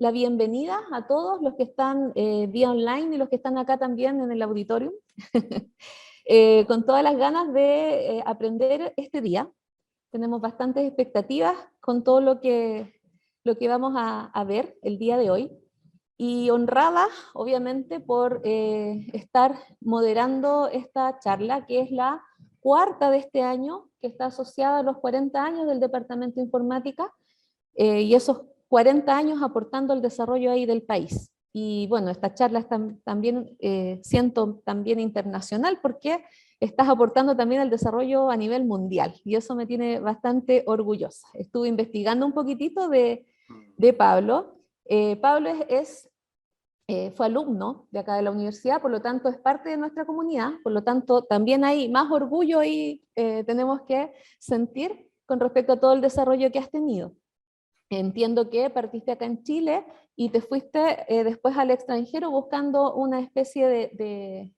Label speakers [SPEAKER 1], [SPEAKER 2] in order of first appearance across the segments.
[SPEAKER 1] la bienvenida a todos los que están vía online y los que están acá también en el auditorio, con todas las ganas de aprender este día. Tenemos bastantes expectativas con todo lo que vamos a ver el día de hoy. Y honrada, obviamente, por estar moderando esta charla, que es la cuarta de este año, que está asociada a los 40 años del Departamento de Informática, y esos 40 años aportando al desarrollo ahí del país. Y bueno, esta charla es también, siento también internacional, porque estás aportando también al desarrollo a nivel mundial, y eso me tiene bastante orgullosa. Estuve investigando un poquitito de Pablo. Pablo fue alumno de acá de la universidad, por lo tanto es parte de nuestra comunidad, por lo tanto también hay más orgullo y tenemos que sentir con respecto a todo el desarrollo que has tenido. Entiendo que partiste acá en Chile y te fuiste después al extranjero buscando una especie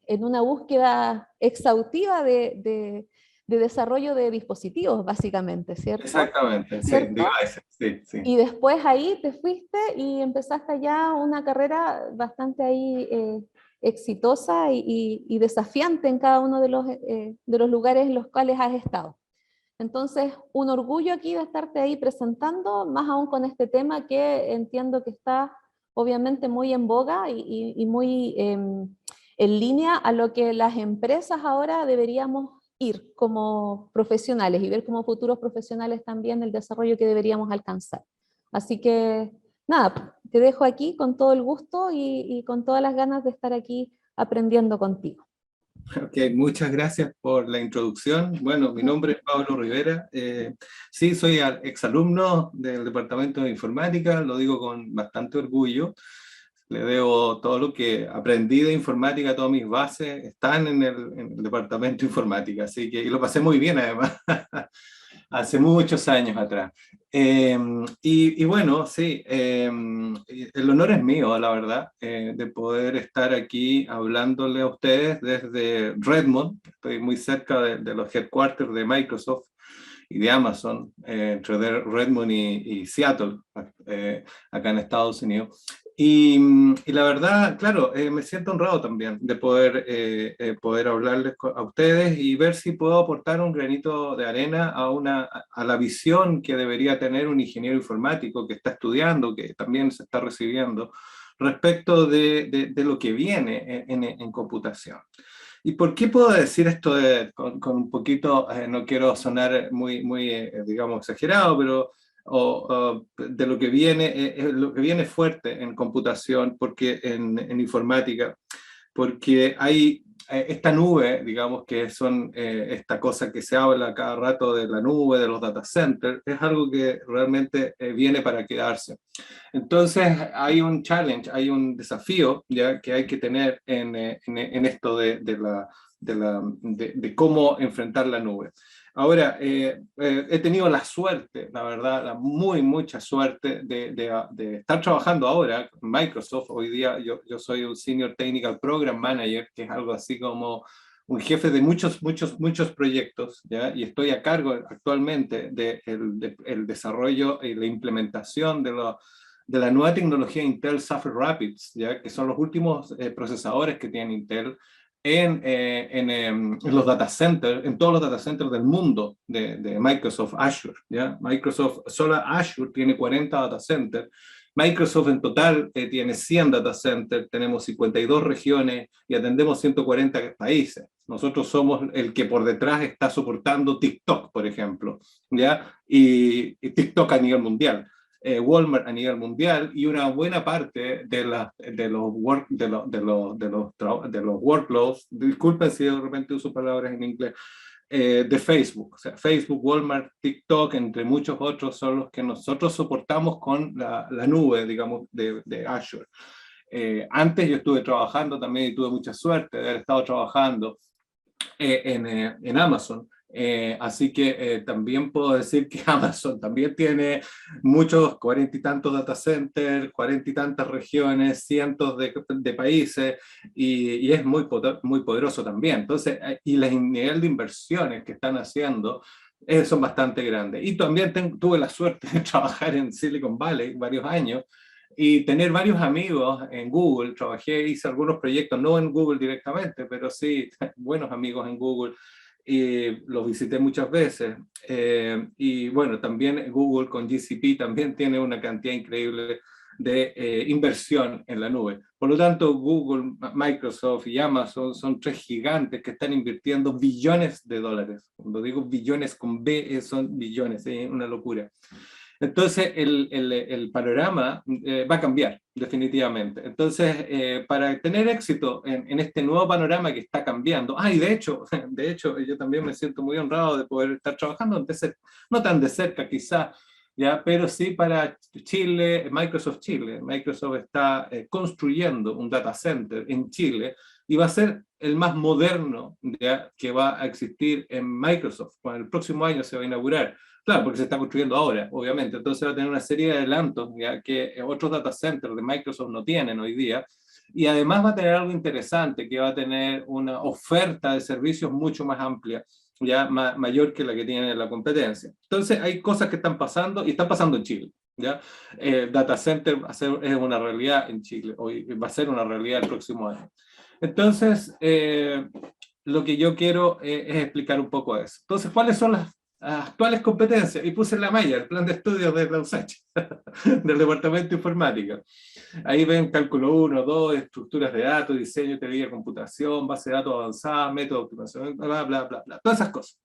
[SPEAKER 1] en una búsqueda exhaustiva de desarrollo de dispositivos, básicamente, ¿cierto?
[SPEAKER 2] Exactamente, sí,
[SPEAKER 1] ¿Cierto?
[SPEAKER 2] sí, sí.
[SPEAKER 1] Y después ahí te fuiste y empezaste ya una carrera bastante ahí exitosa y desafiante en cada uno de los lugares en los cuales has estado. Entonces, un orgullo aquí de estarte ahí presentando, más aún con este tema que entiendo que está obviamente muy en boga y muy en línea a lo que las empresas ahora deberíamos ir como profesionales y ver como futuros profesionales también el desarrollo que deberíamos alcanzar. Así que, nada, te dejo aquí con todo el gusto y con todas las ganas de estar aquí aprendiendo contigo.
[SPEAKER 2] Ok, muchas gracias por la introducción. Bueno, mi nombre es Pablo Rivera. Sí, soy exalumno del Departamento de Informática, lo digo con bastante orgullo. Le debo todo lo que aprendí de informática, todas mis bases están en el Departamento de Informática, así que, y lo pasé muy bien además, hace muchos años atrás. Y bueno, sí, el honor es mío, la verdad, de poder estar aquí hablándole a ustedes desde Redmond. Estoy muy cerca de los headquarters de Microsoft y de Amazon, entre Redmond y Seattle, acá en Estados Unidos. Y la verdad, claro, me siento honrado también de poder hablarles a ustedes y ver si puedo aportar un granito de arena a la visión que debería tener un ingeniero informático que está estudiando, que también se está recibiendo, respecto de lo que viene en computación. ¿Y por qué puedo decir esto con un poquito, no quiero sonar muy digamos, exagerado, pero de lo que viene fuerte en computación, porque en informática, porque hay esta nube, digamos, que son esta cosa que se habla cada rato de la nube, de los data centers, es algo que realmente viene para quedarse. Entonces hay un challenge, hay un desafío ya que hay que tener en esto de cómo enfrentar la nube. Ahora, he tenido la suerte, la verdad, mucha suerte de estar trabajando ahora en Microsoft. Hoy día yo soy un Senior Technical Program Manager, que es algo así como un jefe de muchos proyectos, ¿ya? Y estoy a cargo actualmente del desarrollo y la implementación de la nueva tecnología Intel Sapphire Rapids, ¿ya? Que son los últimos procesadores que tiene Intel en los data centers, en todos los data centers del mundo de Microsoft Azure, ¿ya? Microsoft, solo Azure tiene 40 data centers, Microsoft en total tiene 100 data centers, tenemos 52 regiones y atendemos 140 países. Nosotros somos el que por detrás está soportando TikTok, por ejemplo, ¿ya? Y TikTok a nivel mundial. Walmart a nivel mundial y una buena parte de los workloads, disculpen si de repente uso palabras en inglés, de Facebook. O sea, Facebook, Walmart, TikTok, entre muchos otros, son los que nosotros soportamos con la nube, digamos, de Azure. Antes yo estuve trabajando también y tuve mucha suerte de haber estado trabajando en Amazon. Así que también puedo decir que Amazon también tiene muchos, 40 y tantos data centers, 40 y tantas regiones, cientos de países, y es muy poderoso también. Entonces, y el nivel de inversiones que están haciendo son bastante grandes. Y también tuve la suerte de trabajar en Silicon Valley varios años, y tener varios amigos en Google. Hice algunos proyectos, no en Google directamente, pero sí buenos amigos en Google, y los visité muchas veces. Y bueno, también Google con GCP también tiene una cantidad increíble de inversión en la nube. Por lo tanto, Google, Microsoft y Amazon son tres gigantes que están invirtiendo billones de dólares. Cuando digo billones con B, son billones, es una locura. Entonces, el panorama va a cambiar, definitivamente. Entonces, para tener éxito en este nuevo panorama que está cambiando, y de hecho, yo también me siento muy honrado de poder estar trabajando, no tan de cerca quizás, ¿ya? Pero sí para Chile, Microsoft Chile. Microsoft está construyendo un data center en Chile y va a ser el más moderno, ¿ya?, que va a existir en Microsoft. Bueno, el próximo año se va a inaugurar. Claro, porque se está construyendo ahora, obviamente. Entonces va a tener una serie de adelantos, ¿ya?, que otros data centers de Microsoft no tienen hoy día. Y además va a tener algo interesante, que va a tener una oferta de servicios mucho más amplia, ya mayor que la que tiene la competencia. Entonces hay cosas que están pasando y están pasando en Chile. ¿Ya? Data center es una realidad en Chile, hoy va a ser una realidad el próximo año. Entonces, lo que yo quiero es explicar un poco eso. Entonces, ¿cuáles son las actuales competencias? Y puse la malla, el plan de estudios de la USACH, del Departamento de Informática. Ahí ven cálculo 1, 2, estructuras de datos, diseño, teoría de computación, base de datos avanzada, método de optimización, bla, bla, bla, bla. Todas esas cosas.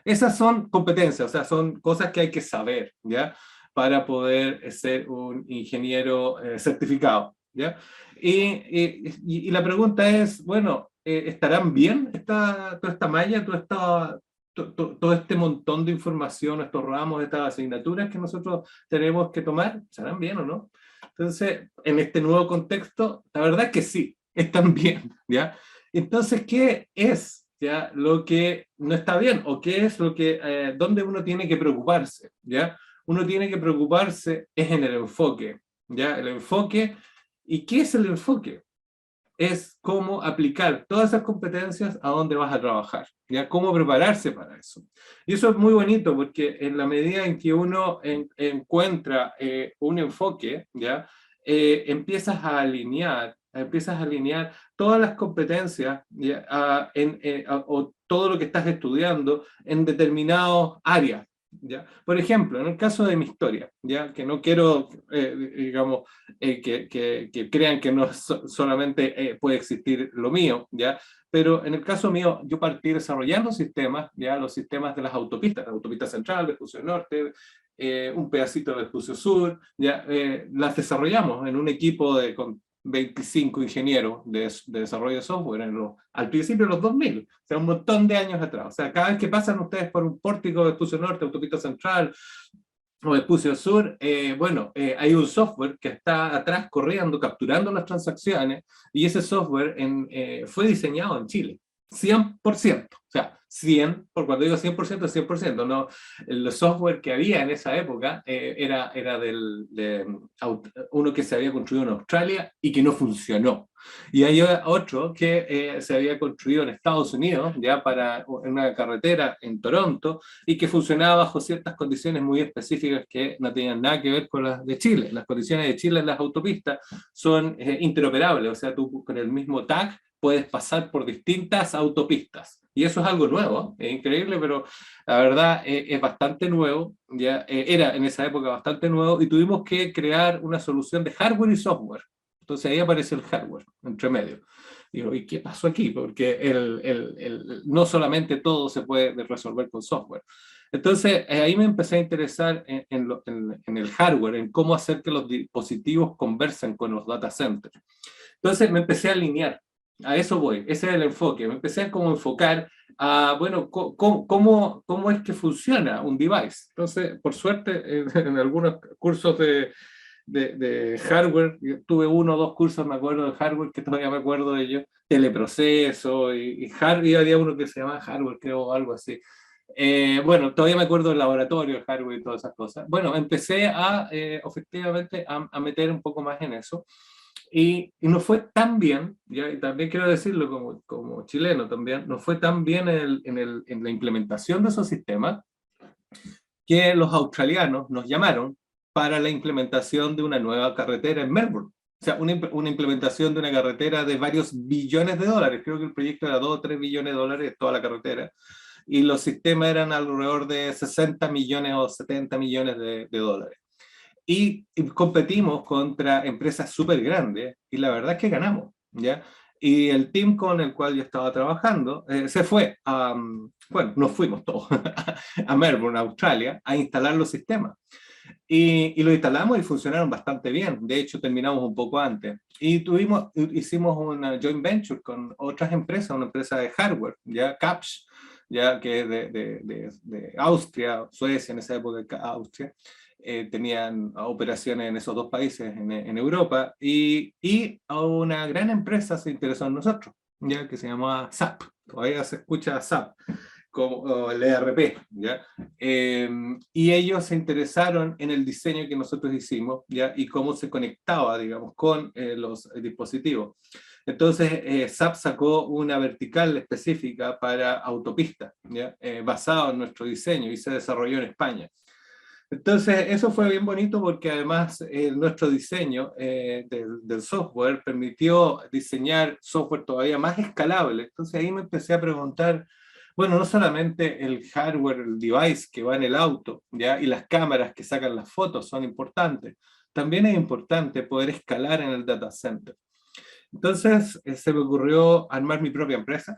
[SPEAKER 2] Esas son competencias, o sea, son cosas que hay que saber, ¿ya?, para poder ser un ingeniero certificado, ¿ya? Y la pregunta es, bueno, ¿estarán bien toda esta malla, todo este montón de información, estos ramos, estas asignaturas que nosotros tenemos que tomar? ¿Estarán bien o no? Entonces, en este nuevo contexto, la verdad es que sí, están bien, ¿ya? Entonces, ¿qué es, ya, lo que no está bien? ¿O qué es lo que, dónde uno tiene que preocuparse, ya? Uno tiene que preocuparse es en el enfoque, ¿ya? El enfoque. ¿Y qué es el enfoque? Es cómo aplicar todas esas competencias a dónde vas a trabajar, ¿ya? Cómo prepararse para eso. Y eso es muy bonito porque en la medida en que uno encuentra un enfoque, ¿ya?, empiezas a alinear todas las competencias, ¿ya?, o todo lo que estás estudiando en determinadas áreas, ¿ya? Por ejemplo, en el caso de mi historia, ¿ya?, que no quiero, digamos, que crean que no solamente puede existir lo mío, ¿ya? Pero en el caso mío, yo partí desarrollando sistemas, ¿ya?, los sistemas de las autopistas, la autopista central, Vespucio Norte, un pedacito de Vespucio Sur, ¿ya? Las desarrollamos en un equipo con 25 ingenieros de desarrollo de software al principio de los 2000, o sea, un montón de años atrás. O sea, cada vez que pasan ustedes por un pórtico de Vespucio Norte, autopista central, o Vespucio Sur, hay un software que está atrás corriendo, capturando las transacciones, y ese software fue diseñado en Chile, 100%. O sea, 100, por cuando digo 100%, es 100%. No, el software que había en esa época era de uno que se había construido en Australia y que no funcionó. Y hay otro que se había construido en Estados Unidos, ya para una carretera en Toronto, y que funcionaba bajo ciertas condiciones muy específicas que no tenían nada que ver con las de Chile. Las condiciones de Chile en las autopistas son interoperables, o sea, tú con el mismo tag puedes pasar por distintas autopistas. Y eso es algo nuevo, es increíble, pero la verdad es bastante nuevo, ya era en esa época bastante nuevo, y tuvimos que crear una solución de hardware y software. Entonces ahí aparece el hardware, entre medio. Digo, ¿y qué pasó aquí? Porque no solamente todo se puede resolver con software. Entonces ahí me empecé a interesar en el hardware, en cómo hacer que los dispositivos conversen con los data centers. Entonces me empecé a alinear. A eso voy, ese es el enfoque. Me empecé a como enfocar a, bueno, cómo es que funciona un device. Entonces, por suerte, en algunos cursos de hardware, yo tuve 1 o 2 cursos, me acuerdo, de hardware, que todavía me acuerdo de ellos, teleproceso, y había uno que se llamaba hardware, creo, o algo así. Bueno, todavía me acuerdo del laboratorio, el hardware y todas esas cosas. Bueno, empecé efectivamente a meter un poco más en eso. Y nos fue tan bien, ¿ya? Y también quiero decirlo como chileno también, nos fue tan bien en la implementación de esos sistemas, que los australianos nos llamaron para la implementación de una nueva carretera en Melbourne. O sea, una implementación de una carretera de varios billones de dólares. Creo que el proyecto era 2 o 3 billones de dólares, toda la carretera. Y los sistemas eran alrededor de 60 millones o 70 millones de dólares. Y competimos contra empresas súper grandes, y la verdad es que ganamos, ¿ya? Y el team con el cual yo estaba trabajando se fue bueno, nos fuimos todos a Melbourne, Australia, a instalar los sistemas. Y lo instalamos y funcionaron bastante bien. De hecho, terminamos un poco antes. Y hicimos una joint venture con otras empresas, una empresa de hardware, ya Capsch, ya que es de Austria, Suecia, en esa época Austria. Tenían operaciones en esos dos países en Europa, y a una gran empresa se interesó en nosotros, ya que se llamaba SAP. Todavía se escucha SAP como el ERP, ¿ya? Y ellos se interesaron en el diseño que nosotros hicimos, ¿ya? Y cómo se conectaba, digamos, con los dispositivos. Entonces, SAP sacó una vertical específica para autopistas, ¿ya? Basado en nuestro diseño, y se desarrolló en España. Entonces, eso fue bien bonito porque además nuestro diseño del software permitió diseñar software todavía más escalable. Entonces ahí me empecé a preguntar, bueno, no solamente el hardware, el device que va en el auto, ¿ya? Y las cámaras que sacan las fotos son importantes. También es importante poder escalar en el data center. Entonces se me ocurrió armar mi propia empresa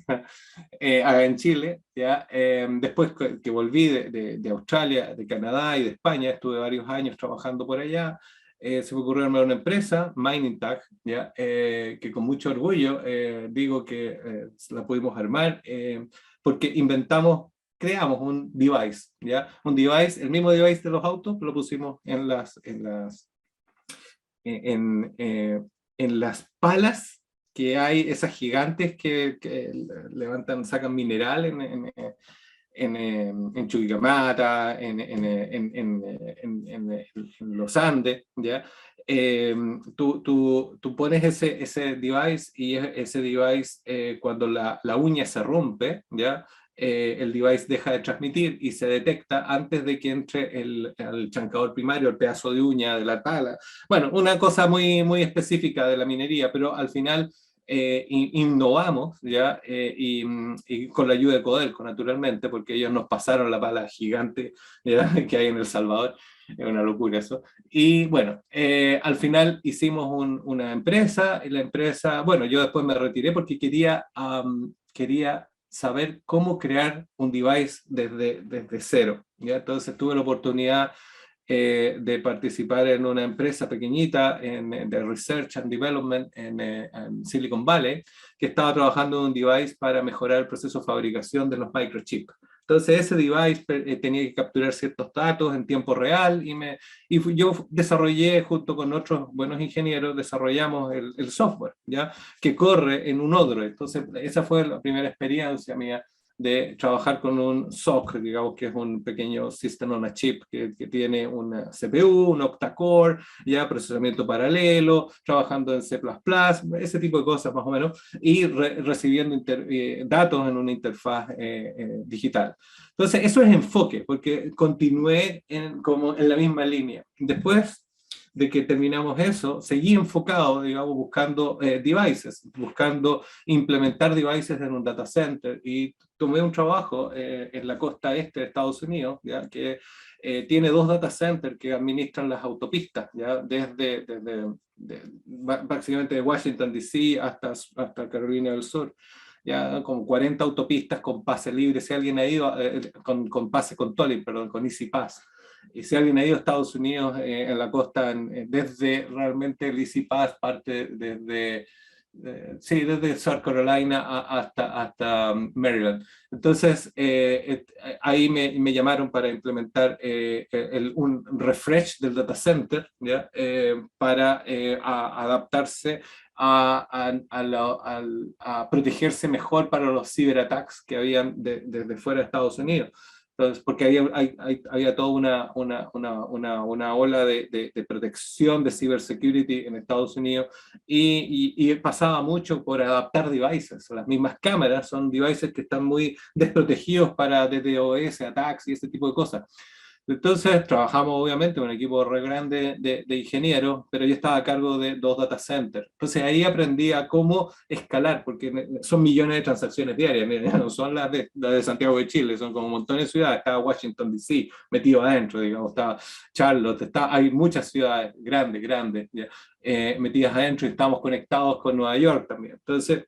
[SPEAKER 2] acá en Chile, ¿ya? Después que volví de Australia, de Canadá y de España, estuve varios años trabajando por allá, se me ocurrió armar una empresa, Mining Tag, ¿ya? Que con mucho orgullo digo que la pudimos armar porque creamos un device, ¿ya? Un device, el mismo device de los autos, lo pusimos en las palas que hay, esas gigantes que levantan, sacan mineral en Chuquicamata, en los Andes, ¿ya? Tú pones ese device, y ese device, cuando la uña se rompe, ¿ya? El device deja de transmitir y se detecta antes de que entre el chancador primario, el pedazo de uña de la tala. Bueno, una cosa muy, muy específica de la minería, pero al final innovamos, ¿ya? Y con la ayuda de Codelco, naturalmente, porque ellos nos pasaron la pala gigante, ¿ya? Que hay en El Salvador. Es una locura eso. Y bueno, al final hicimos una empresa, y la empresa, bueno, yo después me retiré porque quería saber cómo crear un device desde cero, ¿ya? Entonces tuve la oportunidad de participar en una empresa pequeñita de Research and Development en Silicon Valley, que estaba trabajando en un device para mejorar el proceso de fabricación de los microchips. Entonces ese device tenía que capturar ciertos datos en tiempo real, yo desarrollé, junto con otros buenos ingenieros, desarrollamos el software, ¿ya? Que corre en un Odroid. Entonces esa fue la primera experiencia mía de trabajar con un SoC, digamos que es un pequeño System on a Chip que tiene una CPU, un octa-core, ya procesamiento paralelo, trabajando en C++, ese tipo de cosas más o menos, y recibiendo datos en una interfaz digital. Entonces eso es enfoque, porque continué como en la misma línea. Después de que terminamos eso, seguí enfocado, digamos, buscando devices, buscando implementar devices en un data center, y tomé un trabajo en la costa este de Estados Unidos, ¿ya? Que tiene 2 data centers que administran las autopistas, ¿ya? Básicamente de Washington DC hasta Carolina del Sur. Ya con 40 autopistas con pase libre, si alguien ha ido, con pase, con tolling, perdón, con Easy Pass. Y si alguien ha ido a Estados Unidos en la costa, desde realmente el Easy Pass, parte desde South Carolina hasta Maryland. Entonces, ahí me llamaron para implementar un refresh del data center, ¿ya? Para adaptarse a protegerse mejor para los ciberataques que habían desde fuera de Estados Unidos. Entonces, porque había toda una ola de protección de cybersecurity en Estados Unidos, y pasaba mucho por adaptar devices. Las mismas cámaras son devices que están muy desprotegidos para DDoS, attacks y ese tipo de cosas. Entonces trabajamos obviamente con un equipo re grande de ingenieros, pero yo estaba a cargo de 2 data centers. Entonces ahí aprendí a cómo escalar, porque son millones de transacciones diarias, mira, no son las de Santiago de Chile, son como un montón de ciudades. Estaba Washington DC metido adentro, digamos, estaba Charlotte, hay muchas ciudades grandes, grandes, ya, metidas adentro, y estamos conectados con Nueva York también. Entonces,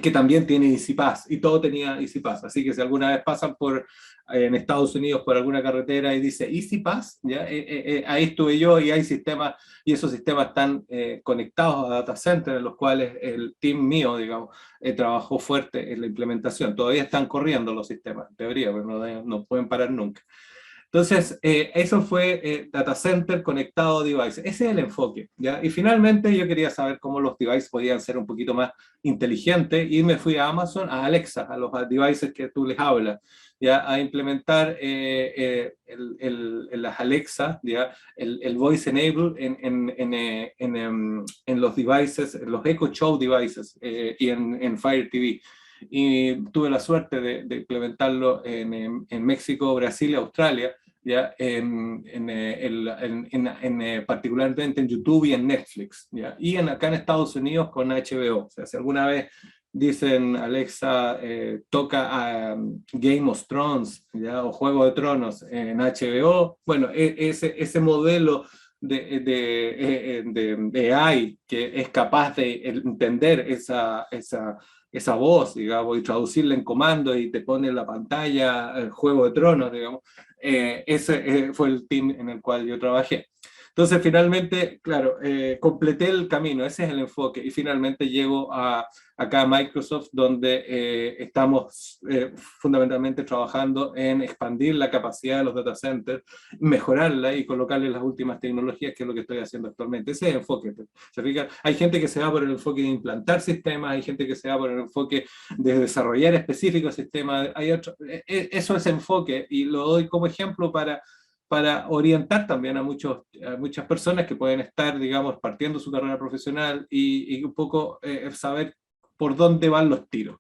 [SPEAKER 2] que también tiene EasyPass, y todo tenía EasyPass, así que si alguna vez pasan por en Estados Unidos por alguna carretera y dice EasyPass, ¿ya? Ahí estuve yo, y hay sistemas, y esos sistemas están conectados a data centers, en los cuales el team mío, digamos, trabajó fuerte en la implementación. Todavía están corriendo los sistemas, en teoría, pero no pueden parar nunca. Entonces, eso fue Data Center conectado a devices. Ese es el enfoque, ¿ya? Y finalmente yo quería saber cómo los devices podían ser un poquito más inteligentes, y me fui a Amazon, a Alexa, a los devices que tú les hablas, ¿ya? A implementar las Alexa, ¿ya? El Voice Enable en los devices, en los Echo Show devices, y en Fire TV. Y tuve la suerte de implementarlo en México, Brasil y Australia, ¿ya? Particularmente en YouTube y en Netflix, ¿ya? Y acá en Estados Unidos con HBO. O sea, si alguna vez dicen Alexa, toca a Game of Thrones, ¿ya? O Juego de Tronos en HBO, bueno, ese modelo de AI que es capaz de entender esa voz, digamos, y traducirla en comando, y te pone en la pantalla el Juego de Tronos, digamos. Ese fue el team en el cual yo trabajé. Entonces, finalmente, claro, completé el camino, ese es el enfoque, y finalmente llego acá a Microsoft, donde estamos fundamentalmente trabajando en expandir la capacidad de los data centers, mejorarla y colocarle las últimas tecnologías, que es lo que estoy haciendo actualmente. Ese es el enfoque. ¿Se fijan? Hay gente que se va por el enfoque de implantar sistemas, hay gente que se va por el enfoque de desarrollar específicos sistemas, eso es enfoque, y lo doy como ejemplo para orientar también a muchas personas que pueden estar, digamos, partiendo su carrera profesional, y un poco saber por dónde van los tiros.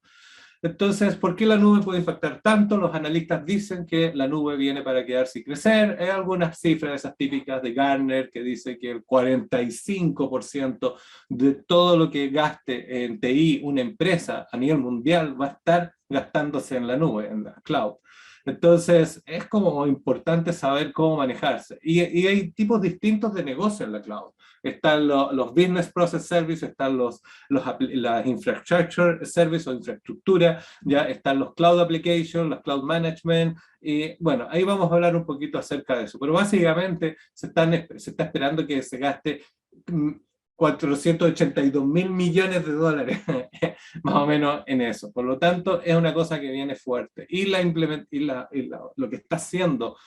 [SPEAKER 2] Entonces, ¿por qué la nube puede impactar tanto? Los analistas dicen que la nube viene para quedarse y crecer. Hay algunas cifras, esas típicas de Gartner, que dice que el 45% de todo lo que gaste en TI una empresa a nivel mundial va a estar gastándose en la nube, en la cloud. Entonces, es como importante saber cómo manejarse. Y hay tipos distintos de negocio en la cloud. Están los Business Process Services, están las Infrastructure Service o infraestructura, ya están los Cloud Applications, los Cloud Management, y bueno, ahí vamos a hablar un poquito acerca de eso. Pero básicamente se está esperando que se gaste 482 mil millones de dólares, más o menos en eso. Por lo tanto, es una cosa que viene fuerte. Y lo que está haciendo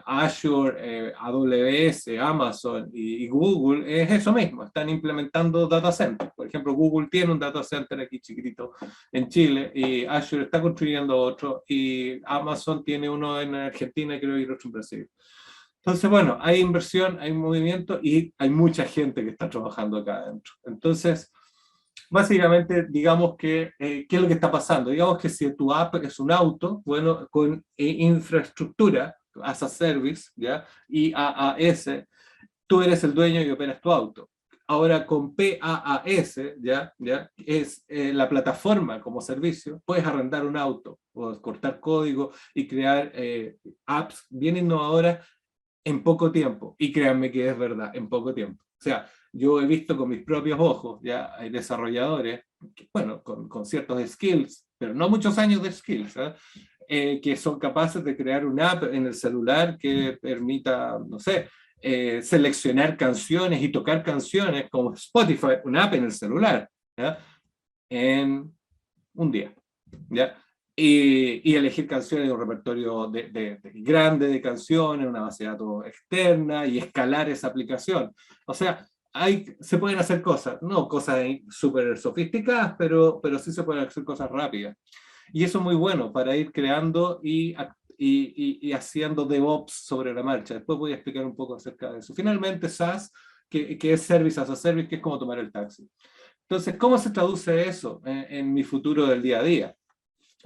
[SPEAKER 2] Azure, AWS, Amazon y Google es eso mismo. Están implementando data centers. Por ejemplo, Google tiene un data center aquí chiquitito en Chile, y Azure está construyendo otro, y Amazon tiene uno en Argentina, y creo que otro en Brasil. Entonces, bueno, hay inversión, hay movimiento, y hay mucha gente que está trabajando acá adentro. Entonces, básicamente, digamos que, ¿qué es lo que está pasando? Digamos que si tu app es un auto, bueno, con infraestructura, as a service, ¿ya? IaaS, tú eres el dueño y operas tu auto. Ahora con PaaS, ¿ya? Es la plataforma como servicio, puedes arrendar un auto, o cortar código y crear apps bien innovadoras en poco tiempo, y créanme que es verdad, en poco tiempo. O sea, yo he visto con mis propios ojos, ya hay desarrolladores, bueno, con ciertos skills, pero no muchos años de skills, que son capaces de crear una app en el celular que permita, no sé, seleccionar canciones y tocar canciones como Spotify, una app en el celular, ¿ya? En un día, ¿ya? Y elegir canciones de un repertorio grande de canciones, una base de datos externa, y escalar esa aplicación. O sea, se pueden hacer cosas, no cosas súper sofisticadas, pero sí se pueden hacer cosas rápidas. Y eso es muy bueno para ir creando y haciendo DevOps sobre la marcha. Después voy a explicar un poco acerca de eso. Finalmente, SaaS, que es Service as a Service, que es como tomar el taxi. Entonces, ¿cómo se traduce eso en mi futuro del día a día?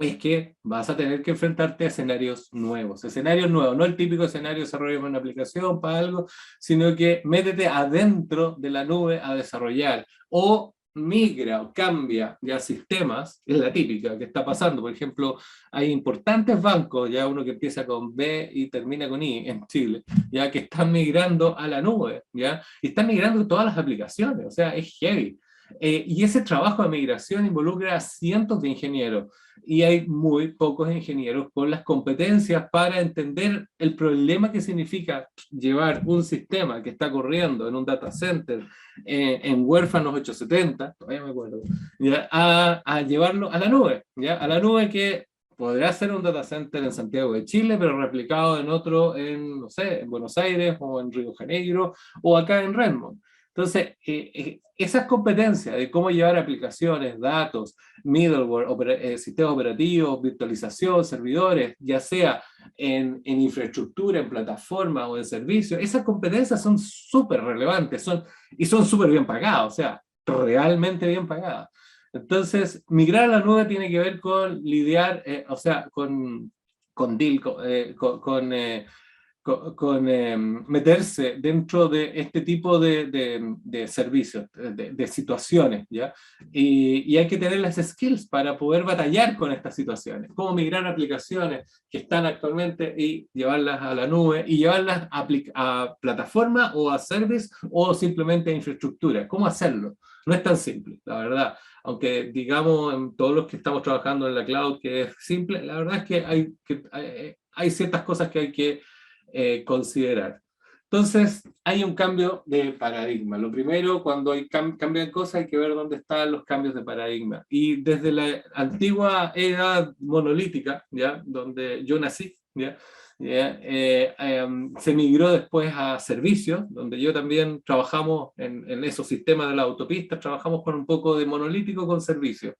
[SPEAKER 2] es que vas a tener que enfrentarte a escenarios nuevos, no el típico escenario de desarrollo de una aplicación para algo, sino que métete adentro de la nube a desarrollar, o migra o cambia ya sistemas, es la típica que está pasando. Por ejemplo, hay importantes bancos, ya uno que empieza con B y termina con I en Chile, ya que están migrando a la nube, ya, y están migrando todas las aplicaciones, o sea, es heavy. Y ese trabajo de migración involucra a cientos de ingenieros, y hay muy pocos ingenieros con las competencias para entender el problema que significa llevar un sistema que está corriendo en un data center en huérfanos 870, todavía me acuerdo, ¿ya? A llevarlo a la nube, ¿ya? A la nube que podrá ser un data center en Santiago de Chile, pero replicado en otro en, no sé, en Buenos Aires o en Río de Janeiro o acá en Redmond. Entonces, esas competencias de cómo llevar aplicaciones, datos, middleware, sistemas operativos, virtualización, servidores, ya sea en infraestructura, en plataforma o en servicios, esas competencias son súper relevantes y son súper bien pagadas, o sea, realmente bien pagadas. Entonces, migrar a la nube tiene que ver con lidiar, o sea, con deal, meterse dentro de este tipo de servicios, de situaciones, ¿ya? Y hay que tener las skills para poder batallar con estas situaciones. Cómo migrar aplicaciones que están actualmente y llevarlas a la nube y llevarlas a plataforma o a service o simplemente a infraestructura. ¿Cómo hacerlo? No es tan simple, la verdad. Aunque digamos en todos los que estamos trabajando en la cloud que es simple, la verdad es que hay ciertas cosas que hay que considerar. Entonces, hay un cambio de paradigma. Lo primero, cuando hay cambio de cosas, hay que ver dónde están los cambios de paradigma. Y desde la antigua era monolítica, ¿ya? Donde yo nací, ¿ya? Se migró después a servicios, donde yo también trabajamos en esos sistemas de la autopista, trabajamos con un poco de monolítico con servicios.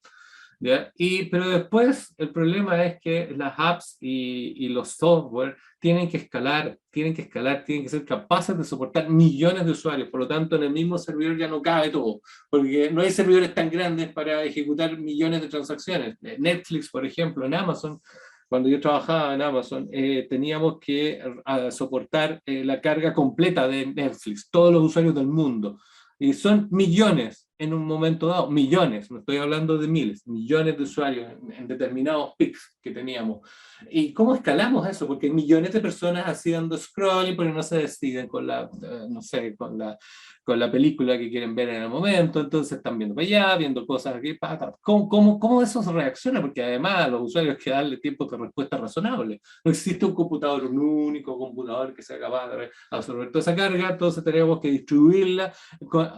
[SPEAKER 2] ¿Ya? Pero después el problema es que las apps y los software tienen que escalar, tienen que ser capaces de soportar millones de usuarios. Por lo tanto, en el mismo servidor ya no cabe todo, porque no hay servidores tan grandes para ejecutar millones de transacciones. Netflix, por ejemplo, en Amazon, cuando yo trabajaba en Amazon, teníamos que soportar la carga completa de Netflix, todos los usuarios del mundo. Y son millones en un momento dado, millones, no estoy hablando de miles, millones de usuarios en determinados pics que teníamos. ¿Y cómo escalamos eso? Porque hay millones de personas haciendo scrolling, pero no se deciden con la, no sé, con la película que quieren ver en el momento, entonces están viendo para allá, viendo cosas aquí, ¿cómo eso se reacciona? Porque además a los usuarios hay que darle tiempo de respuesta razonable. No existe un computador, un único computador que sea capaz de absorber toda esa carga, entonces tenemos que distribuirla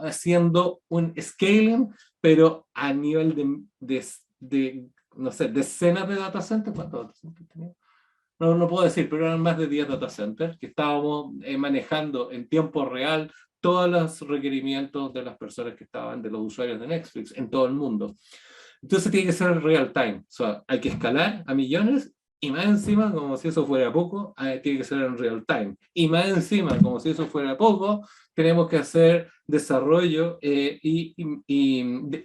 [SPEAKER 2] haciendo un scaling, pero a nivel no sé, decenas de data centers. ¿Cuántos data centers teníamos? No puedo decir, pero eran más de 10 data centers que estábamos manejando en tiempo real todos los requerimientos de las personas que estaban, de los usuarios de Netflix en todo el mundo. Entonces tiene que ser real time, o sea, hay que escalar a millones y más encima, como si eso fuera poco, tiene que ser en real time. Y más encima, como si eso fuera poco, tenemos que hacer desarrollo y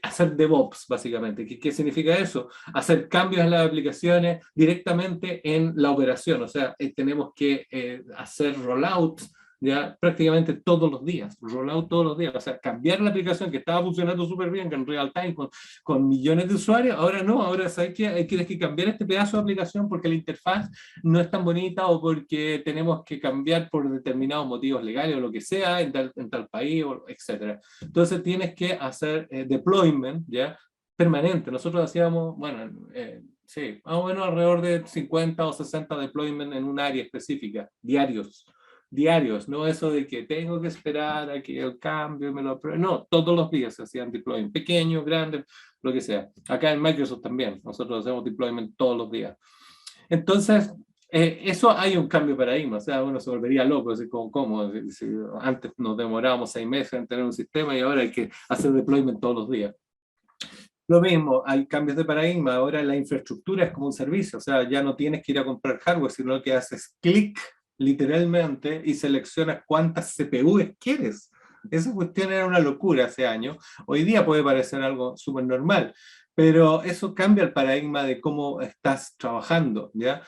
[SPEAKER 2] hacer DevOps, básicamente. ¿Qué significa eso? Hacer cambios en las aplicaciones directamente en la operación. O sea, tenemos que hacer rollouts ya prácticamente todos los días, rollout todos los días, o sea, cambiar la aplicación que estaba funcionando súper bien, que en real time, con millones de usuarios, ahora no, ahora sabes que tienes que cambiar este pedazo de aplicación porque la interfaz no es tan bonita o porque tenemos que cambiar por determinados motivos legales o lo que sea en tal país, etc. Entonces tienes que hacer deployment, ¿ya? Permanente. Nosotros hacíamos, bueno, sí, más o menos alrededor de 50 o 60 deployment en un área específica, diarios, no eso de que tengo que esperar a que el cambio me lo apruebe, no, todos los días se hacían deployment, pequeños, grandes, lo que sea. Acá en Microsoft también, nosotros hacemos deployment todos los días. Entonces, eso hay un cambio de paradigma, o sea, uno se volvería loco, así como, ¿cómo? Si antes nos demorábamos 6 meses en tener un sistema y ahora hay que hacer deployment todos los días. Lo mismo, hay cambios de paradigma, ahora la infraestructura es como un servicio, o sea, ya no tienes que ir a comprar hardware, sino que haces clic literalmente y seleccionas cuántas CPUs quieres. Esa cuestión era una locura hace años. Hoy día puede parecer algo súper normal, pero eso cambia el paradigma de cómo estás trabajando, ¿ya?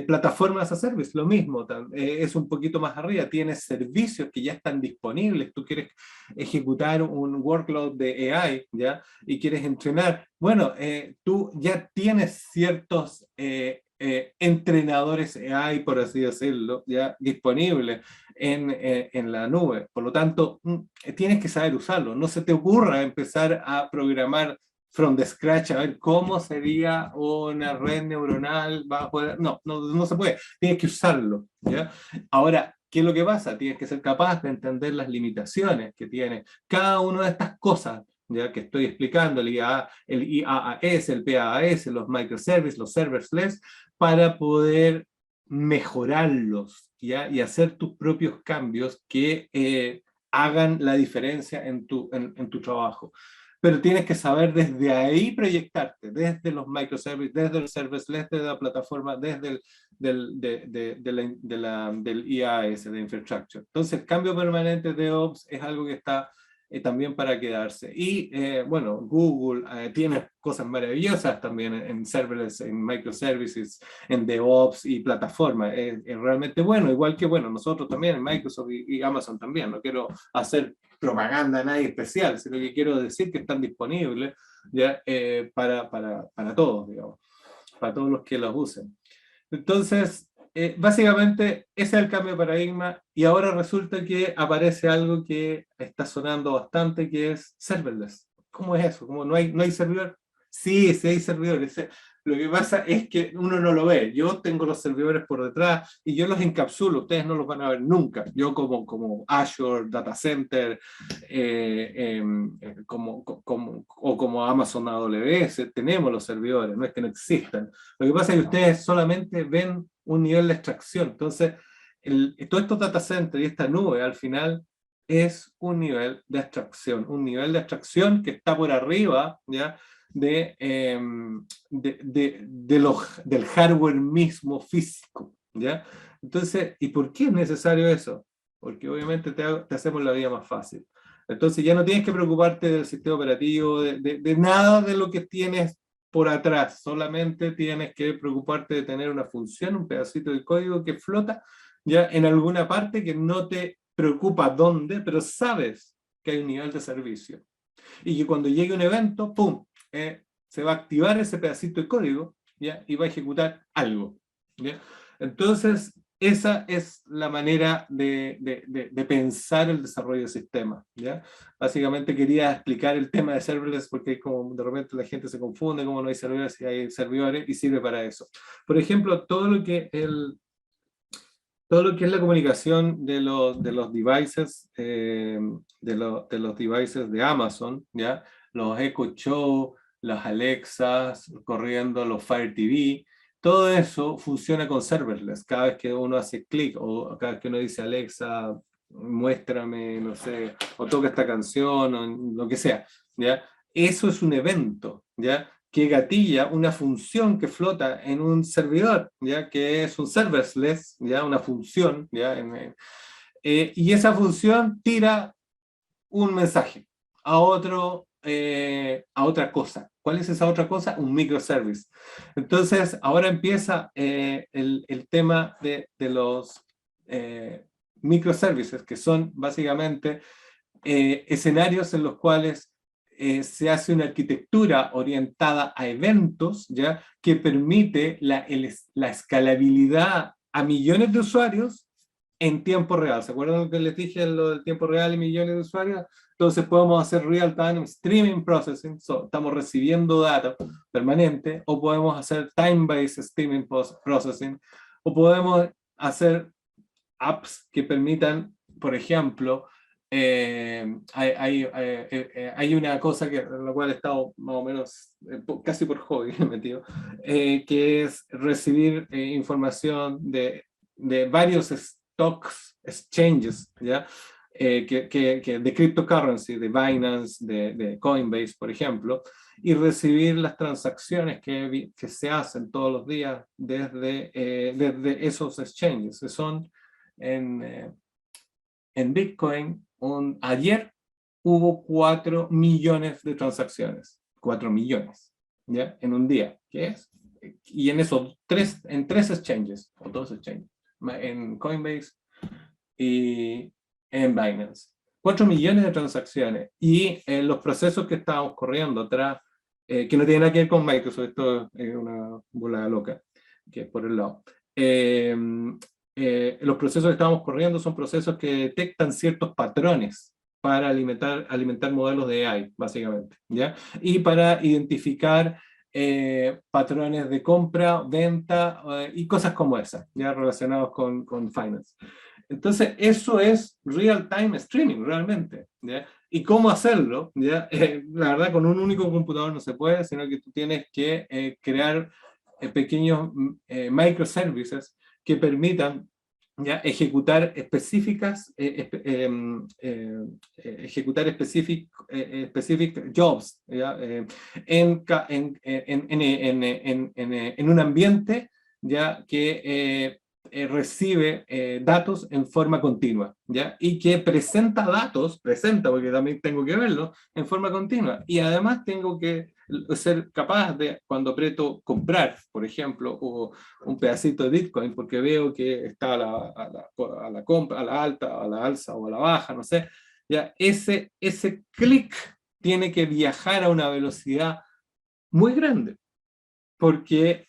[SPEAKER 2] Plataformas as a service, lo mismo, es un poquito más arriba, tienes servicios que ya están disponibles, tú quieres ejecutar un workload de AI, ¿ya? Y quieres entrenar, bueno, tú ya tienes ciertos entrenadores AI, por así decirlo, ya disponibles en la nube. Por lo tanto, tienes que saber usarlo. No se te ocurra empezar a programar from the scratch, a ver cómo sería una red neuronal. No se puede. Tienes que usarlo, ¿ya? Ahora, ¿qué es lo que pasa? Tienes que ser capaz de entender las limitaciones que tiene cada una de estas cosas, ya que estoy explicando, el IaaS, el PaaS, los microservices, los serverless, para poder mejorarlos, ¿ya? Y hacer tus propios cambios que hagan la diferencia en tu trabajo. Pero tienes que saber desde ahí proyectarte, desde los microservices, desde el serverless, desde la plataforma, desde del IaaS, de infrastructure. Entonces, el cambio permanente de DevOps es algo que está también para quedarse. Y bueno, Google tiene cosas maravillosas también en serverless, en microservices, en DevOps y plataforma. Es realmente bueno, igual que bueno, nosotros también en Microsoft y Amazon también. No quiero hacer propaganda a nadie especial, sino que quiero decir que están disponibles ya, para todos, digamos, para todos los que los usen. Entonces, básicamente ese es el cambio de paradigma y ahora resulta que aparece algo que está sonando bastante, que es serverless. ¿Cómo es eso? ¿Cómo no hay servidor? Sí, sí hay servidores. Lo que pasa es que uno no lo ve. Yo tengo los servidores por detrás y yo los encapsulo. Ustedes no los van a ver nunca. Yo como Azure, Data Center, o como Amazon AWS, tenemos los servidores, no es que no existan. Lo que pasa es que ustedes solamente ven un nivel de extracción. Entonces, todos estos data centers y esta nube al final es un nivel de abstracción que está por arriba, ¿ya? Del hardware mismo físico, ¿ya? Entonces, ¿y por qué es necesario eso? Porque obviamente te hacemos la vida más fácil. Entonces ya no tienes que preocuparte del sistema operativo, de nada de lo que tienes por atrás, solamente tienes que preocuparte de tener una función, un pedacito de código que flota ya en alguna parte que no te preocupa dónde, pero sabes que hay un nivel de servicio. Y que cuando llegue un evento, ¡pum!, se va a activar ese pedacito de código, ¿ya? Y va a ejecutar algo, ¿ya? Entonces, esa es la manera de pensar el desarrollo de sistemas, ¿ya? Básicamente quería explicar el tema de serverless porque como de repente la gente se confunde, como no hay servidores y hay servidores, y sirve para eso. Por ejemplo, todo lo que es la comunicación de los devices, de los devices de Amazon, ¿ya? Los Echo Show, las Alexas, corriendo los Fire TV, todo eso funciona con serverless. Cada vez que uno hace clic o cada vez que uno dice Alexa, muéstrame, no sé, o toca esta canción, o lo que sea, ¿ya? Eso es un evento, ¿ya? Que gatilla una función que flota en un servidor, ¿ya? Que es un serverless, ¿ya? Una función, ¿ya? Y esa función tira un mensaje a otra cosa. ¿Cuál es esa otra cosa? Un microservice. Entonces, ahora empieza el tema de los microservices, que son básicamente escenarios en los cuales se hace una arquitectura orientada a eventos, ¿ya? Que permite la escalabilidad a millones de usuarios en tiempo real. ¿Se acuerdan lo que les dije, lo del tiempo real y millones de usuarios? Entonces podemos hacer real-time streaming processing, estamos recibiendo data permanente, o podemos hacer time-based streaming processing, o podemos hacer apps que permitan, por ejemplo, hay una cosa en la cual he estado más o menos casi por hobby metido, que es recibir información de varios stocks, exchanges, ¿ya? De cryptocurrency, de Binance, de Coinbase, por ejemplo, y recibir las transacciones que se hacen todos los días desde esos exchanges, que son en en Bitcoin, ayer hubo 4 millones de transacciones. 4 millones, ¿ya? En un día, ¿qué es? Y en esos en tres exchanges, o dos exchanges, en Coinbase y en Binance. 4 millones de transacciones. Y los procesos que estábamos corriendo atrás, que no tienen nada que ver con Microsoft, esto es una bola loca, que es por el lado. Los procesos que estábamos corriendo son procesos que detectan ciertos patrones para alimentar modelos de AI, básicamente, ¿ya? Y para identificar patrones de compra, venta y cosas como esas, ya relacionados con finance. Entonces, eso es real-time streaming, realmente, ¿ya? ¿Y cómo hacerlo? ¿Ya? La verdad, con un único computador no se puede, sino que tú tienes que crear pequeños microservices que permitan, ¿ya? Ejecutar specific jobs, ¿ya? En un ambiente, ¿ya? Que recibe datos en forma continua, ¿ya? Y que presenta datos, porque también tengo que verlo, en forma continua. Y además tengo que ser capaz de, cuando aprieto comprar, por ejemplo, o un pedacito de Bitcoin, porque veo que está a la compra, a la alta, a la alza o a la baja, no sé, ¿ya? Ese clic tiene que viajar a una velocidad muy grande, porque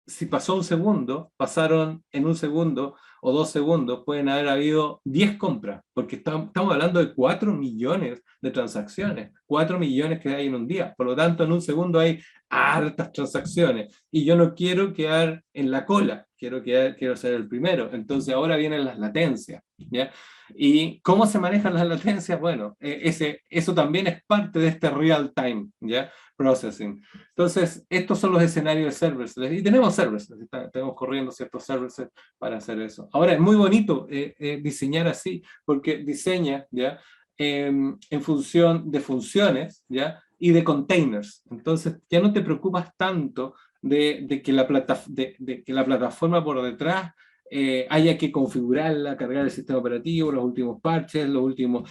[SPEAKER 2] si pasó un segundo, pasaron en un segundo o 2 segundos, pueden haber habido 10 compras, porque estamos hablando de 4 millones de transacciones, 4 millones que hay en un día, por lo tanto en un segundo hay hartas transacciones, y yo no quiero quedar en la cola, quiero ser el primero, entonces ahora vienen las latencias, ¿ya? ¿Y cómo se manejan las latencias? Bueno, eso también es parte de este real time, ¿ya? Processing. Entonces, estos son los escenarios de serverless, y tenemos serverless, tenemos corriendo ciertos serverless para hacer eso. Ahora, es muy bonito diseñar así, porque diseña, ¿ya? En función de funciones, ¿ya? Y de containers. Entonces, ya no te preocupas tanto de que la plataforma por detrás haya que configurarla, cargar el sistema operativo, los últimos parches, los últimos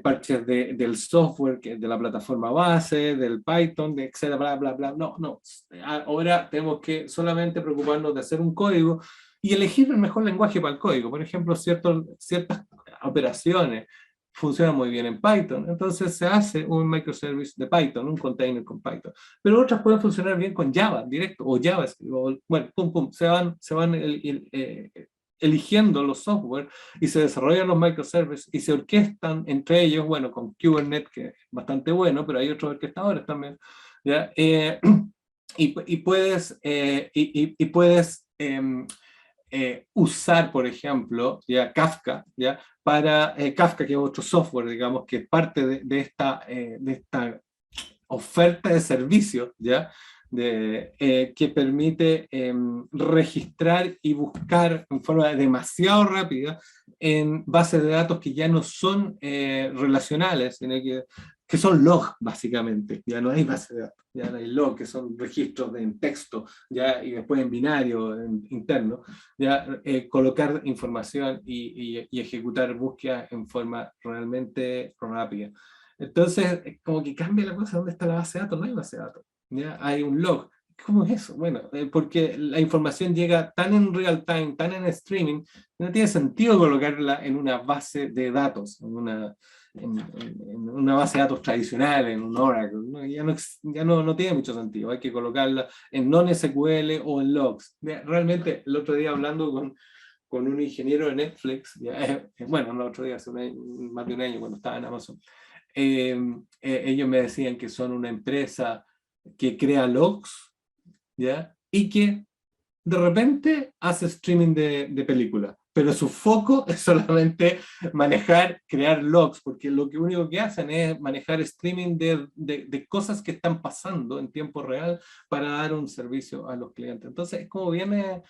[SPEAKER 2] parches del software, de la plataforma base, del Python, de etcétera, bla, bla, bla. No, no. Ahora tenemos que solamente preocuparnos de hacer un código y elegir el mejor lenguaje para el código. Por ejemplo, ciertas operaciones funcionan muy bien en Python, entonces se hace un microservice de Python, un container con Python, pero otras pueden funcionar bien con Java directo, o JavaScript, o, bueno, pum, pum, se van eligiendo los software y se desarrollan los microservices y se orquestan entre ellos, bueno, con Kubernetes, que es bastante bueno, pero hay otros orquestadores también, ¿ya? Y puedes, usar, por ejemplo, ya Kafka, ¿ya? Para Kafka, que es otro software, digamos, que es parte de esta oferta de servicio, ¿ya? Que permite registrar y buscar en forma demasiado rápida en bases de datos que ya no son relacionales, sino que son log, básicamente. Ya no hay base de datos, ya no hay log, que son registros en texto, ya, y después en binario interno, ya, colocar información y ejecutar búsquedas en forma realmente rápida. Entonces, como que cambia la cosa. ¿Dónde está la base de datos? No hay base de datos, ¿ya? Hay un log. ¿Cómo es eso? Bueno, porque la información llega tan en real time, tan en streaming, no tiene sentido colocarla en una base de datos, en una base de datos tradicional, en un Oracle, ¿no? Ya no tiene mucho sentido. Hay que colocarla en non-SQL o en logs. Realmente, el otro día hablando con un ingeniero de Netflix, bueno, el otro día, hace más de un año, cuando estaba en Amazon, ellos me decían que son una empresa que crea logs, ¿ya? Y que de repente hace streaming de películas, pero su foco es solamente crear logs, porque lo único que hacen es manejar streaming de cosas que están pasando en tiempo real para dar un servicio a los clientes. Entonces, es como viene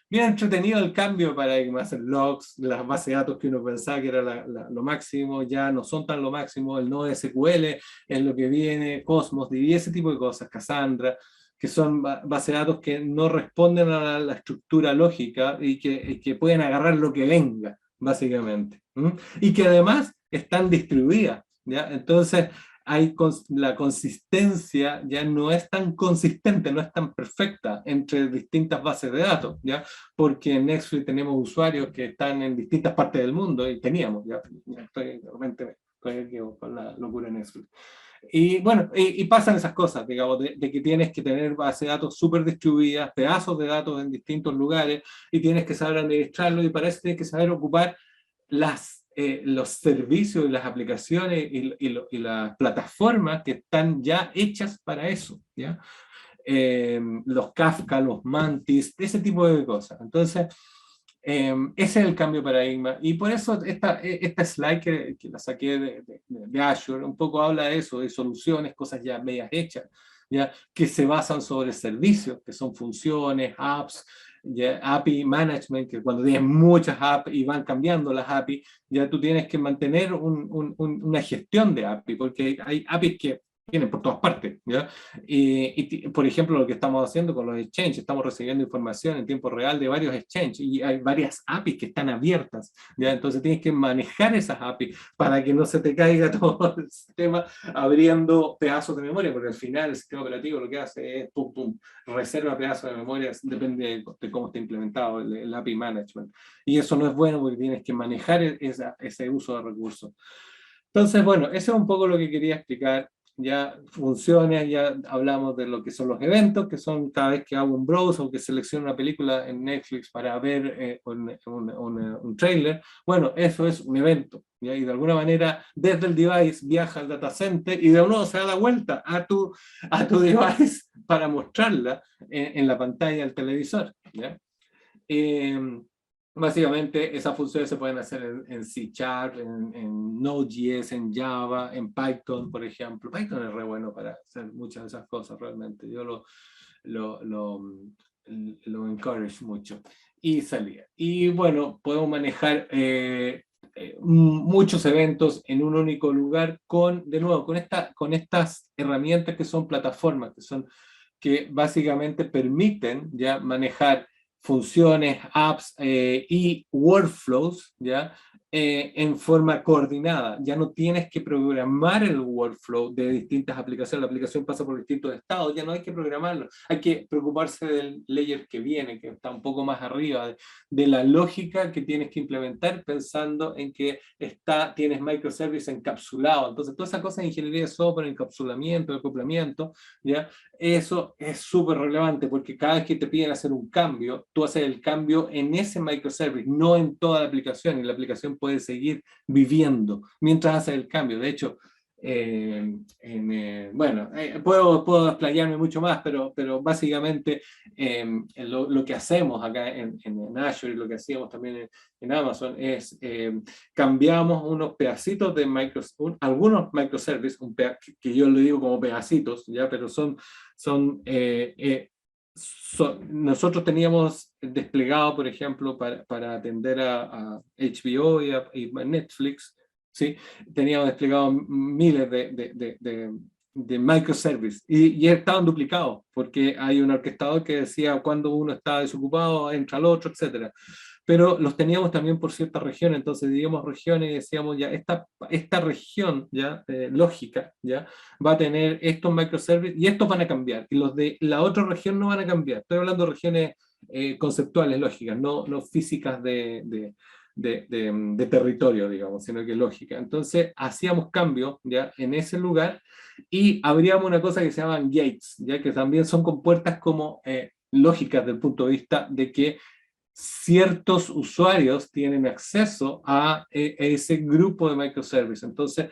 [SPEAKER 2] bien entretenido el cambio de paradigma. Hacer logs, las bases de datos que uno pensaba que era lo máximo, ya no son tan lo máximo, el NoSQL es lo que viene, Cosmos, DB, ese tipo de cosas, Cassandra, que son bases de datos que no responden a la estructura lógica y que pueden agarrar lo que venga, básicamente. y que además están distribuidas, ¿ya? Entonces, la consistencia ya no es tan consistente, no es tan perfecta entre distintas bases de datos, ¿ya? Porque en Netflix tenemos usuarios que están en distintas partes del mundo, y teníamos, ya estoy, realmente estoy aquí con la locura en Netflix. Y bueno, y pasan esas cosas, digamos, de que tienes que tener bases de datos súper distribuidas, pedazos de datos en distintos lugares, y tienes que saber administrarlo, y para eso tienes que saber ocupar los servicios y las aplicaciones y las plataformas que están ya hechas para eso, ¿ya? Los Kafka, los Mantis, ese tipo de cosas. Entonces, ese es el cambio de paradigma, y por eso esta slide que la saqué de Azure un poco habla de eso, de soluciones, cosas ya medias hechas, ¿ya? Que se basan sobre servicios, que son funciones, apps, ya, API management, que cuando tienes muchas apps y van cambiando las API, ya tú tienes que mantener una gestión de API, porque hay APIs que vienen por todas partes, ¿ya? Por ejemplo, lo que estamos haciendo con los exchanges, estamos recibiendo información en tiempo real de varios exchanges, y hay varias APIs que están abiertas, ¿ya? Entonces tienes que manejar esas APIs para que no se te caiga todo el sistema abriendo pedazos de memoria, porque al final el sistema operativo lo que hace es pum, pum, reserva pedazos de memoria, depende de cómo esté implementado el API management. Y eso no es bueno, porque tienes que manejar ese uso de recursos. Entonces, bueno, eso es un poco lo que quería explicar. Ya funciones, ya hablamos de lo que son los eventos, que son cada vez que hago un browse o que selecciono una película en Netflix para ver un trailer. Bueno, eso es un evento, ¿ya? Y de alguna manera desde el device viaja al data center y de nuevo se da la vuelta a tu device para mostrarla en la pantalla del televisor, ¿ya? Básicamente esas funciones se pueden hacer en C#, en Node.js, en Java, en Python, por ejemplo. Python es re bueno para hacer muchas de esas cosas, realmente. Yo lo encourage mucho. Y salía. Y bueno, podemos manejar muchos eventos en un único lugar de nuevo, con estas herramientas que son plataformas, que básicamente permiten ya manejar funciones, apps y workflows, ¿ya? En forma coordinada. Ya no tienes que programar el workflow de distintas aplicaciones. La aplicación pasa por distintos estados, ya no hay que programarlo. Hay que preocuparse del layer que viene, que está un poco más arriba, de la lógica que tienes que implementar pensando en que tienes microservice encapsulado. Entonces, toda esa cosa de ingeniería de software, encapsulamiento, acoplamiento, ¿ya? Eso es súper relevante, porque cada vez que te piden hacer un cambio, tú haces el cambio en ese microservice, no en toda la aplicación, y la aplicación puede seguir viviendo mientras haces el cambio. De hecho, bueno, puedo explayarme mucho más, pero básicamente lo que hacemos acá en Azure, y lo que hacíamos también en Amazon, es cambiamos unos pedacitos de algunos microservices, que yo le digo como pedacitos, ¿ya? Pero nosotros teníamos desplegado, por ejemplo, para atender a HBO y a Netflix, ¿sí? Teníamos desplegado miles de microservices, y estaban duplicados, porque hay un orquestador que decía cuando uno está desocupado, entra al otro, etc. Pero los teníamos también por ciertas regiones, entonces dividíamos regiones y decíamos ya, esta región ya lógica ya va a tener estos microservices y estos van a cambiar, y los de la otra región no van a cambiar. Estoy hablando de regiones conceptuales, lógicas, no físicas de territorio, digamos, sino que lógica. Entonces hacíamos cambios ya en ese lugar, y abríamos una cosa que se llaman gates, ya que también son compuertas como lógicas del punto de vista de que ciertos usuarios tienen acceso a ese grupo de microservices. Entonces,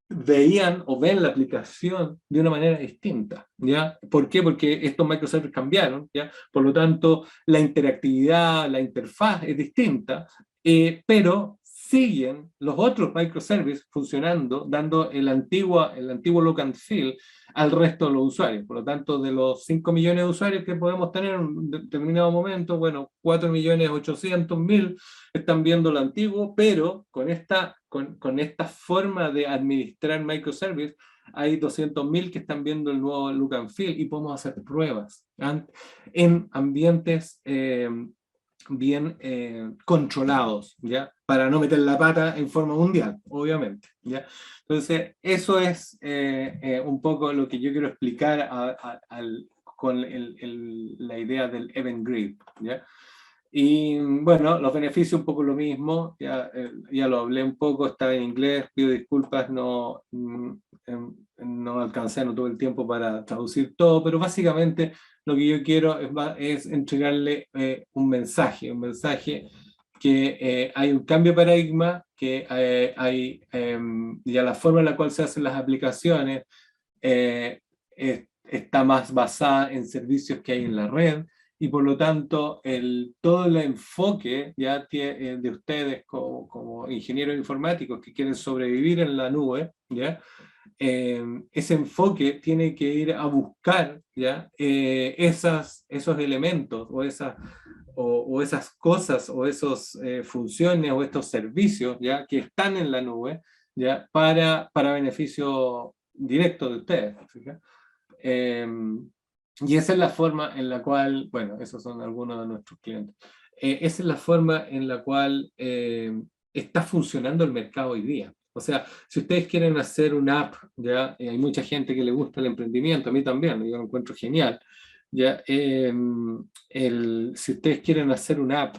[SPEAKER 2] veían o ven la aplicación de una manera distinta, ¿ya? ¿Por qué? Porque estos microservices cambiaron, ¿ya? Por lo tanto, la interactividad, la interfaz es distinta, pero siguen los otros microservices funcionando, dando el antiguo look and feel al resto de los usuarios. Por lo tanto, de los 5 millones de usuarios que podemos tener en un determinado momento, bueno, 4.800.000 están viendo lo antiguo, pero con esta forma de administrar microservices, hay 200.000 que están viendo el nuevo look and feel, y podemos hacer pruebas en ambientes bien controlados, ¿ya? Para no meter la pata en forma mundial, obviamente, ¿ya? Entonces, eso es un poco lo que yo quiero explicar con la idea del Event Grid, ¿ya? Y bueno, los beneficios un poco lo mismo, ya lo hablé un poco, está en inglés, pido disculpas, no alcancé, no tuve el tiempo para traducir todo, pero básicamente lo que yo quiero es entregarle un mensaje que hay un cambio de paradigma, que ya la forma en la cual se hacen las aplicaciones eh, está más basada en servicios que hay en la red, y por lo tanto todo el enfoque de ustedes como ingenieros informáticos que quieren sobrevivir en la nube, ¿ya? Ese enfoque tiene que ir a buscar, ¿ya? Esos elementos o esas cosas o esas funciones o estos servicios, ¿ya? Que están en la nube, ¿ya? Para beneficio directo de ustedes. Eh, y esa es la forma en la cual, bueno, esos son algunos de nuestros clientes. Esa es la forma en la cual está funcionando el mercado hoy día. O sea, si ustedes quieren hacer una app, ya hay mucha gente que le gusta el emprendimiento, a mí también, yo lo encuentro genial. Ya, si ustedes quieren hacer una app,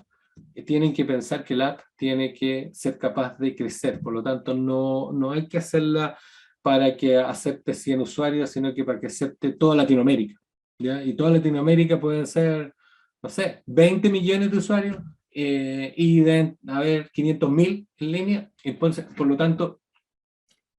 [SPEAKER 2] tienen que pensar que la app tiene que ser capaz de crecer, por lo tanto no hay que hacerla para que acepte 100 usuarios, sino que para que acepte toda Latinoamérica, ¿ya? Y toda Latinoamérica pueden ser, no sé, 20 millones de usuarios, y deben haber 500.000 en línea. Entonces, por lo tanto,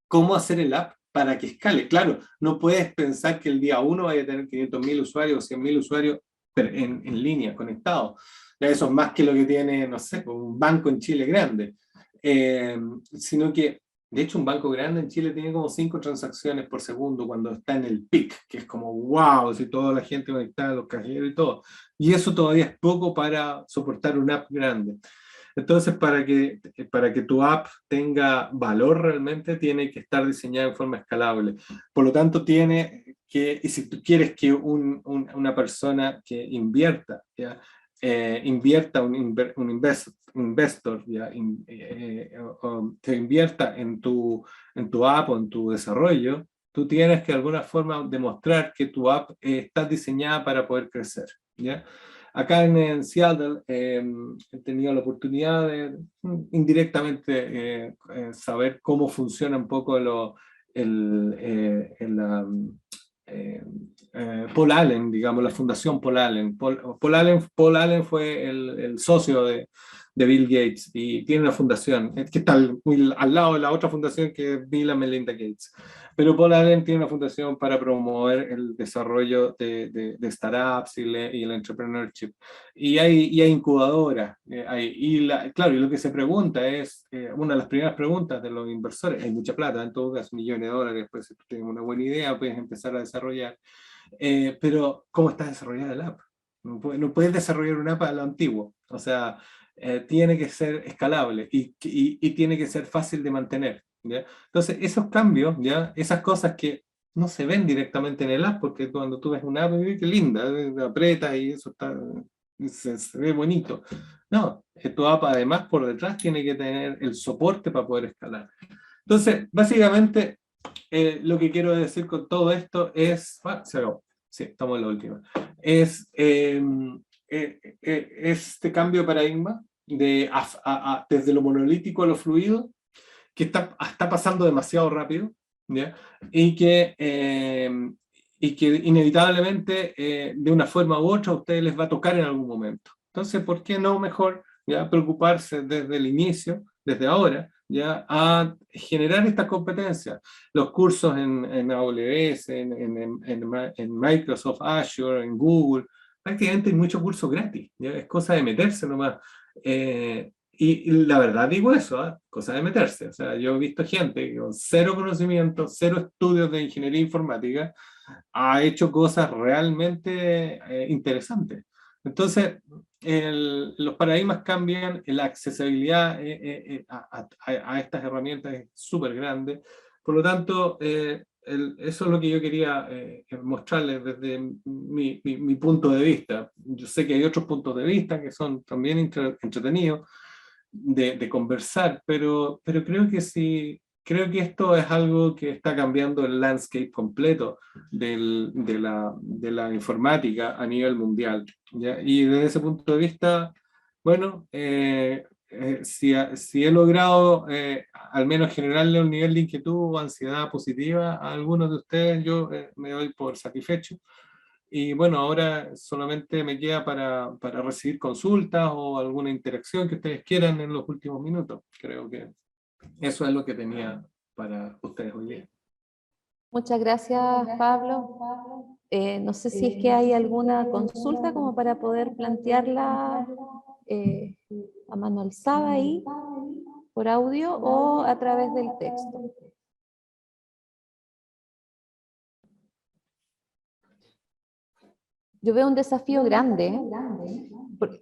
[SPEAKER 2] ¿cómo hacer el app para que escale? Claro, no puedes pensar que el día 1 vaya a tener 500.000 usuarios o 100.000 usuarios en línea, conectados. Ya eso es más que lo que tiene, no sé, un banco en Chile grande. Sino que, de hecho, un banco grande en Chile tiene como 5 transacciones por segundo cuando está en el peak, que es como, wow, si toda la gente conectada, los cajeros y todo. Y eso todavía es poco para soportar una app grande. Entonces, para que tu app tenga valor realmente, tiene que estar diseñada en forma escalable. Por lo tanto, y si tú quieres que una persona que invierta, ¿ya? Invierta investor, ¿ya? Que invierta en tu app o en tu desarrollo, tú tienes que de alguna forma demostrar que tu app está diseñada para poder crecer, ¿ya? Acá en Seattle he tenido la oportunidad de indirectamente saber cómo funciona un poco eh, Paul Allen, digamos, la fundación Paul Allen. Paul Allen fue el socio de Bill Gates y tiene una fundación que está muy al lado de la otra fundación que es Bill and Melinda Gates. Pero Paul Allen tiene una fundación para promover el desarrollo de startups y el entrepreneurship. Y hay incubadoras. Claro, y lo que se pregunta es, una de las primeras preguntas de los inversores, hay mucha plata, en todo caso, millones de dólares, pues si tú tienes una buena idea, puedes empezar a desarrollar. Pero, ¿cómo está desarrollada el app? No puedes desarrollar una app a lo antiguo. O sea, tiene que ser escalable y tiene que ser fácil de mantener, ¿ya? Entonces, esos cambios, ¿ya? Esas cosas que no se ven directamente en el app, porque cuando tú ves una app, qué linda, aprietas y eso se ve bonito. No, tu app además por detrás tiene que tener el soporte para poder escalar. Entonces, básicamente, lo que quiero decir con todo esto es, se acabó, sí, estamos en la última, es este cambio de paradigma desde lo monolítico a lo fluido, que está pasando demasiado rápido, ¿ya? Y que inevitablemente, de una forma u otra, a ustedes les va a tocar en algún momento. Entonces, ¿por qué no mejor ya preocuparse desde el inicio, desde ahora, ya a generar estas competencias? Los cursos en AWS, en Microsoft Azure, en Google, prácticamente hay muchos cursos gratis, ¿ya? Es cosa de meterse nomás. Y la verdad digo eso, ¿eh? Cosa de meterse. O sea, yo he visto gente con cero conocimiento, cero estudios de ingeniería informática, ha hecho cosas realmente interesantes. Entonces, los paradigmas cambian, la accesibilidad a estas herramientas es súper grande. Por lo tanto, eso es lo que yo quería mostrarles desde mi punto de vista. Yo sé que hay otros puntos de vista que son también entretenidos de conversar, pero creo que sí, creo que esto es algo que está cambiando el landscape completo de la informática a nivel mundial, ¿ya? Y desde ese punto de vista, bueno, si he logrado al menos generarle un nivel de inquietud o ansiedad positiva a algunos de ustedes, yo me doy por satisfecho. Y bueno, ahora solamente me queda para recibir consultas o alguna interacción que ustedes quieran en los últimos minutos. Creo que eso es lo que tenía para ustedes hoy día.
[SPEAKER 1] Muchas gracias, Pablo. No sé si es que hay alguna consulta como para poder plantearla a mano alzada ahí, por audio o a través del texto. Yo veo un desafío grande,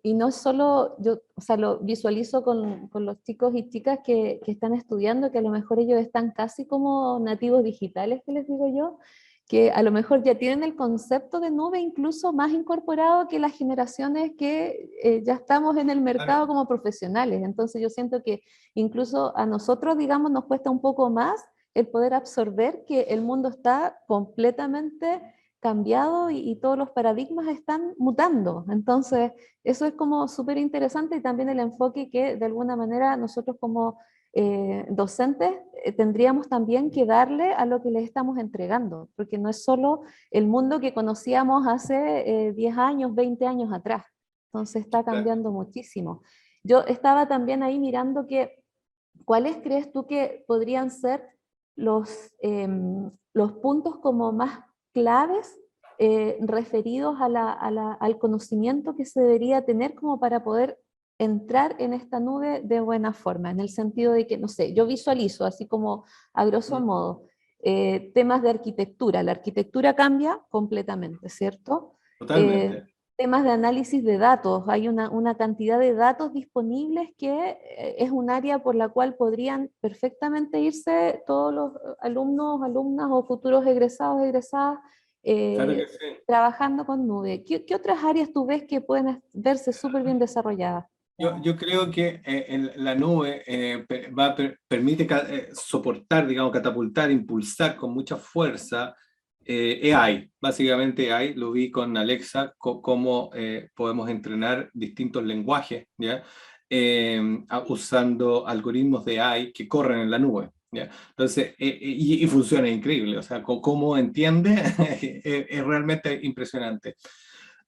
[SPEAKER 1] y no es solo, yo, o sea, lo visualizo con los chicos y chicas que están estudiando, que a lo mejor ellos están casi como nativos digitales, que les digo yo, que a lo mejor ya tienen el concepto de nube incluso más incorporado que las generaciones que ya estamos en el mercado como profesionales. Entonces yo siento que incluso a nosotros, digamos, nos cuesta un poco más el poder absorber que el mundo está completamente cambiado y todos los paradigmas están mutando. Entonces, eso es como súper interesante y también el enfoque que de alguna manera nosotros como docentes tendríamos también que darle a lo que les estamos entregando, porque no es solo el mundo que conocíamos hace 10 años, 20 años atrás. Entonces está cambiando muchísimo. Yo estaba también ahí mirando que, ¿cuáles crees tú que podrían ser los puntos como más claves referidos al conocimiento que se debería tener como para poder entrar en esta nube de buena forma, en el sentido de que, no sé, yo visualizo así como a grosso modo temas de arquitectura. La arquitectura cambia completamente, ¿cierto?
[SPEAKER 2] Totalmente.
[SPEAKER 1] Temas de análisis de datos, hay una cantidad de datos disponibles que es un área por la cual podrían perfectamente irse todos los alumnos, alumnas o futuros egresados, egresadas,
[SPEAKER 2] Claro que sí.
[SPEAKER 1] trabajando con nube. ¿Qué otras áreas tú ves que pueden verse súper bien desarrolladas?
[SPEAKER 2] Yo creo que la nube permite soportar, digamos, catapultar, impulsar con mucha fuerza AI. Básicamente AI, lo vi con Alexa, cómo podemos entrenar distintos lenguajes, ¿ya? Usando algoritmos de AI que corren en la nube, ¿ya? Entonces, y funciona increíble, o sea, cómo entiende es realmente impresionante.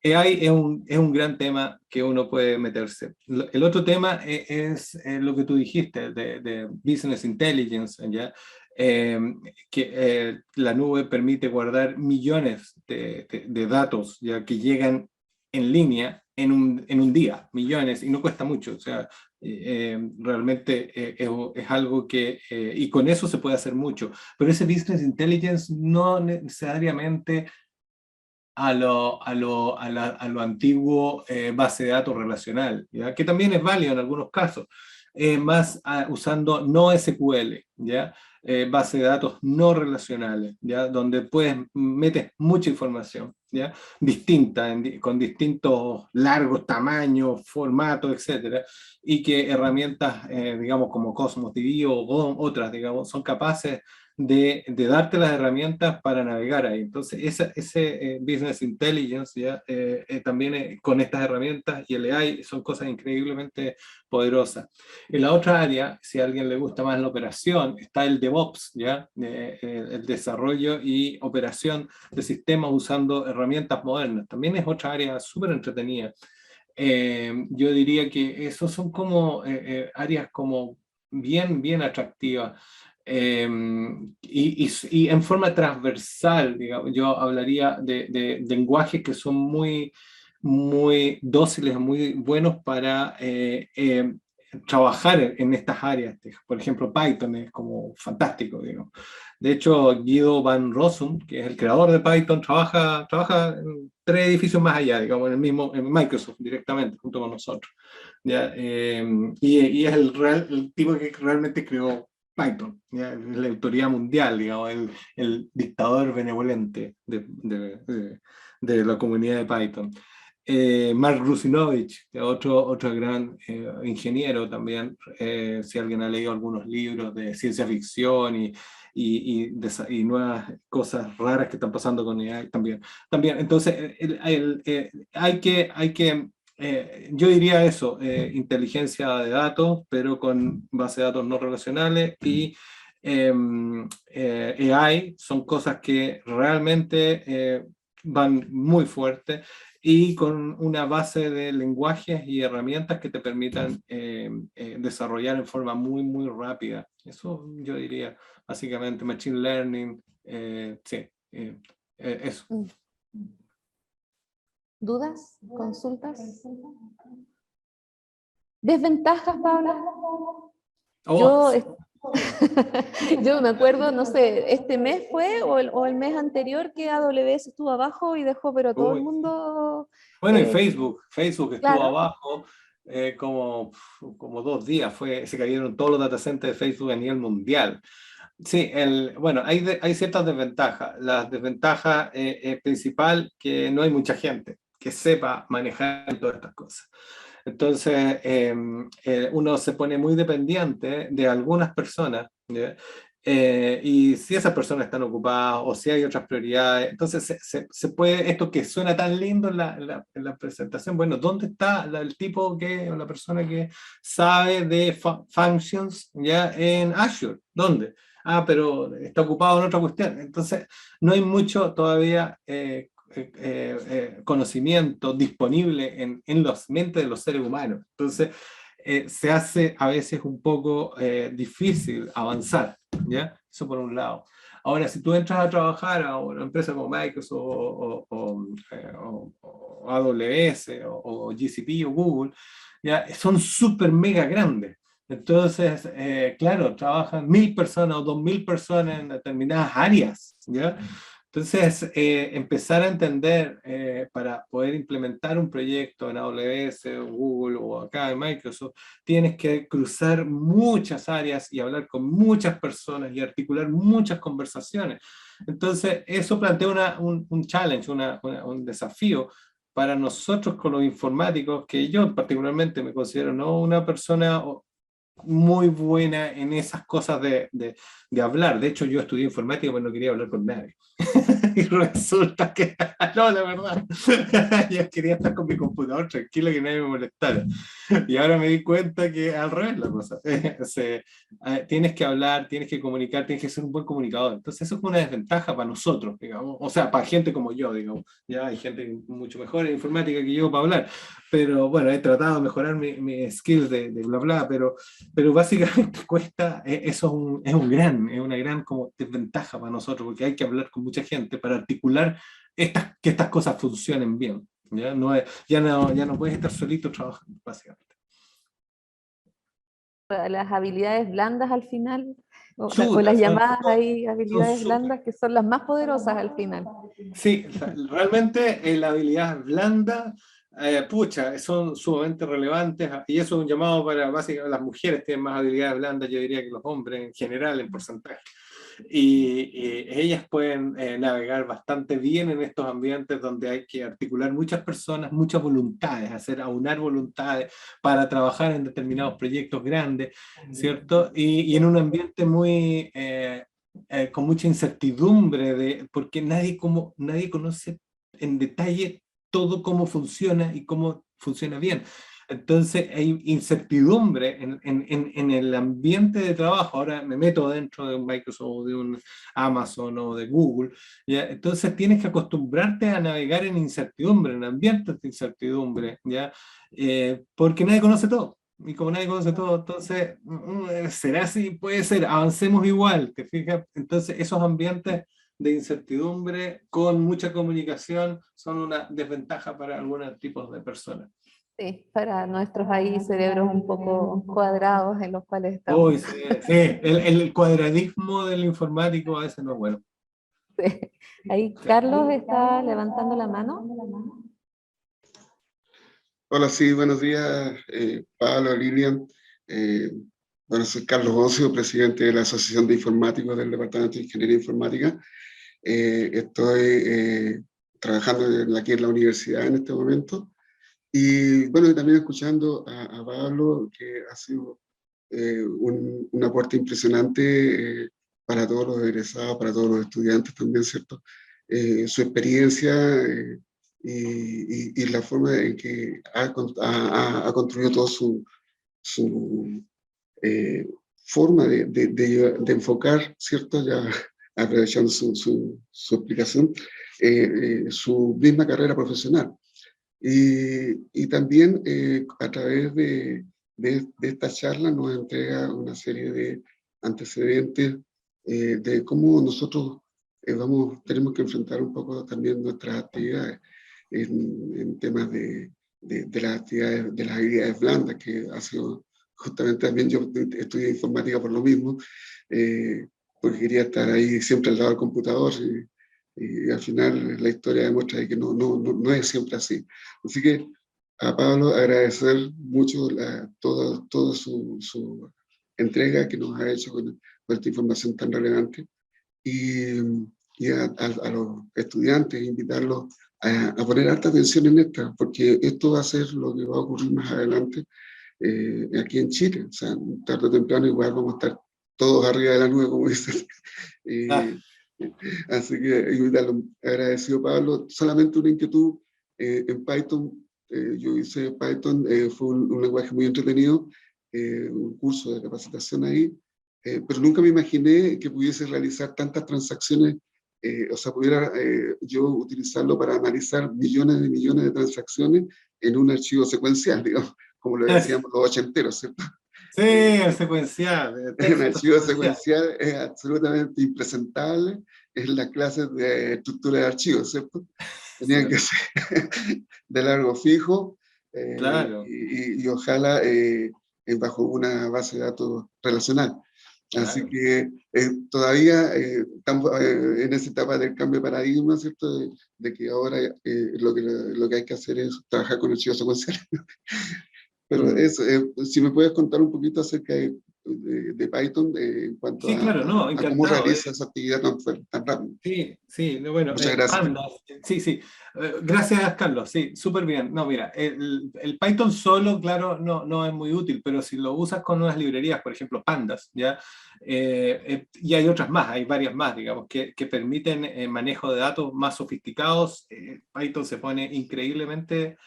[SPEAKER 2] AI es un gran tema que uno puede meterse. El otro tema es lo que tú dijiste, de Business Intelligence, ¿ya? Que la nube permite guardar millones de datos ya que llegan en línea en un día, millones, y no cuesta mucho. O sea, realmente es algo que, y con eso se puede hacer mucho. Pero ese Business Intelligence no necesariamente a lo antiguo base de datos relacional, ¿ya? Que también es válido en algunos casos, más usando no SQL, ¿ya? Base de datos no relacionales, ¿ya? Donde metes mucha información, ¿ya? Distinta, con distintos largos tamaños, formatos, etcétera, y que herramientas, digamos, como Cosmos DB o otras, digamos, son capaces de darte las herramientas para navegar ahí. Entonces, ese Business Intelligence ya, también con estas herramientas y el AI son cosas increíblemente poderosas. En la otra área, si a alguien le gusta más la operación, está el DevOps, ¿ya? El desarrollo y operación de sistemas usando herramientas modernas. También es otra área súper entretenida. Yo diría que esos son como áreas como bien atractivas. Y en forma transversal, digamos, yo hablaría de lenguajes que son muy dóciles, muy buenos para trabajar en estas áreas. Por ejemplo, Python es como fantástico, digamos. De hecho, Guido Van Rossum, que es el creador de Python, trabaja en 3 edificios más allá, digamos, en Microsoft directamente, junto con nosotros. ¿Ya? Y es el tipo que realmente creó Python, ¿ya? La autoridad mundial, digamos, el dictador benevolente de la comunidad de Python. Mark Rusinovich, que es otro gran ingeniero también, si alguien ha leído algunos libros de ciencia ficción y nuevas cosas raras que están pasando con AI también. Entonces, yo diría eso, inteligencia de datos, pero con base de datos no relacionales y AI son cosas que realmente van muy fuerte y con una base de lenguajes y herramientas que te permitan desarrollar en forma muy rápida. Eso yo diría, básicamente, Machine Learning, sí, eso.
[SPEAKER 1] ¿Dudas? ¿Consultas? ¿Desventajas, Paula?
[SPEAKER 2] Oh,
[SPEAKER 1] Yo me acuerdo, no sé, este mes fue o el mes anterior que AWS estuvo abajo y dejó, pero todo el
[SPEAKER 2] uy.
[SPEAKER 1] mundo,
[SPEAKER 2] Bueno, y Facebook estuvo
[SPEAKER 1] claro,
[SPEAKER 2] abajo como 2 días, se cayeron todos los datacenters de Facebook a nivel mundial. Sí, bueno, hay ciertas desventajas. La desventaja principal que no hay mucha gente que sepa manejar todas estas cosas. Entonces, uno se pone muy dependiente de algunas personas, ¿ya? Y si esas personas están ocupadas o si hay otras prioridades, entonces se puede, esto que suena tan lindo en la presentación, bueno, ¿dónde está el tipo o la persona que sabe de functions ya en Azure? ¿Dónde? Ah, pero está ocupado en otra cuestión. Entonces, no hay mucho todavía conocimiento disponible en las mentes de los seres humanos. Entonces, se hace a veces un poco difícil avanzar, ¿ya? Eso por un lado. Ahora, si tú entras a trabajar a una empresa como Microsoft o AWS o GCP o Google, ¿ya? Son súper mega grandes. Entonces, claro, trabajan 1000 personas o 2000 personas en determinadas áreas, ¿ya? Entonces, empezar a entender para poder implementar un proyecto en AWS, o Google o acá en Microsoft, tienes que cruzar muchas áreas y hablar con muchas personas y articular muchas conversaciones. Entonces, eso plantea un challenge, un desafío para nosotros con los informáticos, que yo particularmente me considero no una persona muy buena en esas cosas de hablar. De hecho, yo estudié informática, pero no quería hablar con nadie. Y resulta que, no, la verdad, yo quería estar con mi computador tranquilo, que nadie me molestara. Y ahora me di cuenta que al revés la cosa. Tienes que hablar, tienes que comunicar, tienes que ser un buen comunicador. Entonces eso es una desventaja para nosotros, digamos. O sea, para gente como yo, digamos. Ya hay gente mucho mejor en informática que yo para hablar. Pero bueno, he tratado de mejorar mi skills de bla bla, pero básicamente cuesta, eso es una gran como desventaja para nosotros, porque hay que hablar con mucha gente para articular que estas cosas funcionen bien. Ya no puedes estar solito trabajando, básicamente.
[SPEAKER 1] las habilidades blandas al final, o
[SPEAKER 2] Chuta,
[SPEAKER 1] las llamadas ahí
[SPEAKER 2] son
[SPEAKER 1] habilidades
[SPEAKER 2] súper.
[SPEAKER 1] blandas que son las más poderosas al final.
[SPEAKER 2] Sí, realmente la habilidad blanda, pucha, son sumamente relevantes y eso es un llamado para básicamente las mujeres tienen más habilidades blandas, yo diría que los hombres en general en porcentaje. Y ellas pueden navegar bastante bien en estos ambientes donde hay que articular muchas personas, muchas voluntades, aunar voluntades para trabajar en determinados proyectos grandes, ¿cierto? Y en un ambiente muy con mucha incertidumbre, porque nadie conoce en detalle todo cómo funciona y cómo funciona bien. Entonces hay incertidumbre en el ambiente de trabajo. Ahora me meto dentro de un Microsoft, de un Amazon o de Google. ¿Ya? Entonces tienes que acostumbrarte a navegar en incertidumbre, en ambientes de incertidumbre, ¿ya? Porque nadie conoce todo. Y como nadie conoce todo, entonces, ¿será así? Puede ser, avancemos igual, ¿te fijas? Entonces, esos ambientes de incertidumbre con mucha comunicación son una desventaja para algunos tipos de personas.
[SPEAKER 1] Sí, para nuestros ahí cerebros un poco cuadrados en los cuales estamos.
[SPEAKER 2] Uy, sí, sí, el cuadradismo del informático a veces no es bueno.
[SPEAKER 1] Sí. Ahí
[SPEAKER 2] Sí.
[SPEAKER 1] Carlos está levantando la mano.
[SPEAKER 3] Hola, sí, buenos días, Pablo, Lilian. Bueno, soy Carlos Ocio, presidente de la Asociación de Informáticos del Departamento de Ingeniería Informática. Estoy trabajando aquí en la universidad en este momento. Y bueno, también escuchando a Pablo, que ha sido un aporte impresionante para todos los egresados, para todos los estudiantes también, ¿cierto? Su experiencia y la forma en que ha construido todo su forma de enfocar, ¿cierto? Ya aprovechando su explicación, su misma carrera profesional. Y también a través de esta charla nos entrega una serie de antecedentes de cómo nosotros tenemos que enfrentar un poco también nuestras actividades en temas de las actividades, de las habilidades blandas, que ha sido justamente también yo estudié informática por lo mismo, porque quería estar ahí siempre al lado del computador y al final la historia demuestra que no es siempre así. Así que a Pablo agradecer mucho toda su entrega que nos ha hecho con esta información tan relevante y a los estudiantes invitarlos a poner alta atención en esta, porque esto va a ser lo que va a ocurrir más adelante aquí en Chile. O sea, tarde o temprano igual vamos a estar todos arriba de la nube, como dicen. Así que invitarlo. Agradecido, Pablo. Solamente una inquietud en Python. Yo hice Python, fue un lenguaje muy entretenido, un curso de capacitación ahí, pero nunca me imaginé que pudiese realizar tantas transacciones, o sea, pudiera yo utilizarlo para analizar millones de transacciones en un archivo secuencial, digamos, como lo decíamos los ochenteros, ¿cierto?
[SPEAKER 2] Sí, el secuencial.
[SPEAKER 3] Un archivo secuencial es absolutamente impresentable en las clases de estructura de archivos, ¿cierto? Tenían que ser de largo fijo
[SPEAKER 2] Claro.
[SPEAKER 3] y ojalá bajo una base de datos relacional. Así
[SPEAKER 2] Claro.
[SPEAKER 3] que todavía estamos en esa etapa del cambio de paradigma, ¿cierto? De que ahora lo que hay que hacer es trabajar con archivos secuenciales. Pero eso, si me puedes contar un poquito acerca de Python en cuanto
[SPEAKER 2] Sí, claro, no,
[SPEAKER 3] a cómo
[SPEAKER 2] encantado.
[SPEAKER 3] realiza esa actividad tan rápido.
[SPEAKER 2] Sí, sí, bueno,
[SPEAKER 3] Muchas gracias.
[SPEAKER 2] Pandas, sí, sí. Gracias, Carlos, sí, súper bien. No, mira, el Python solo, claro, no es muy útil, pero si lo usas con unas librerías, por ejemplo, Pandas, ¿ya? Y hay otras más, hay varias más, digamos, que permiten manejo de datos más sofisticados. Python se pone increíblemente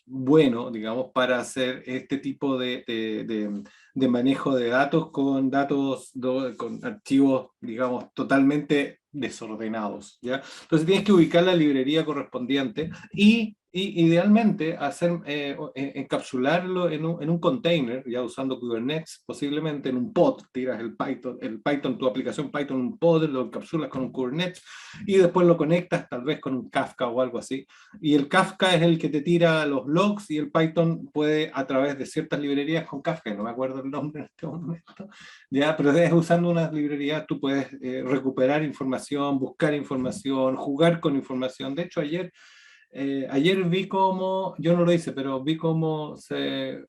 [SPEAKER 2] bueno, digamos, para hacer este tipo de manejo de datos con con archivos, digamos, totalmente desordenados, ¿ya? Entonces tienes que ubicar la librería correspondiente y idealmente encapsularlo en un container, ya usando Kubernetes, posiblemente en un pod, tiras el Python, tu aplicación Python, un pod, lo encapsulas con un Kubernetes y después lo conectas tal vez con un Kafka o algo así. Y el Kafka es el que te tira los logs y el Python puede, a través de ciertas librerías con Kafka, no me acuerdo el nombre en este momento, ya, pero es usando unas librerías, tú puedes recuperar información, buscar información, jugar con información. De hecho, ayer vi cómo, yo no lo hice, pero vi cómo se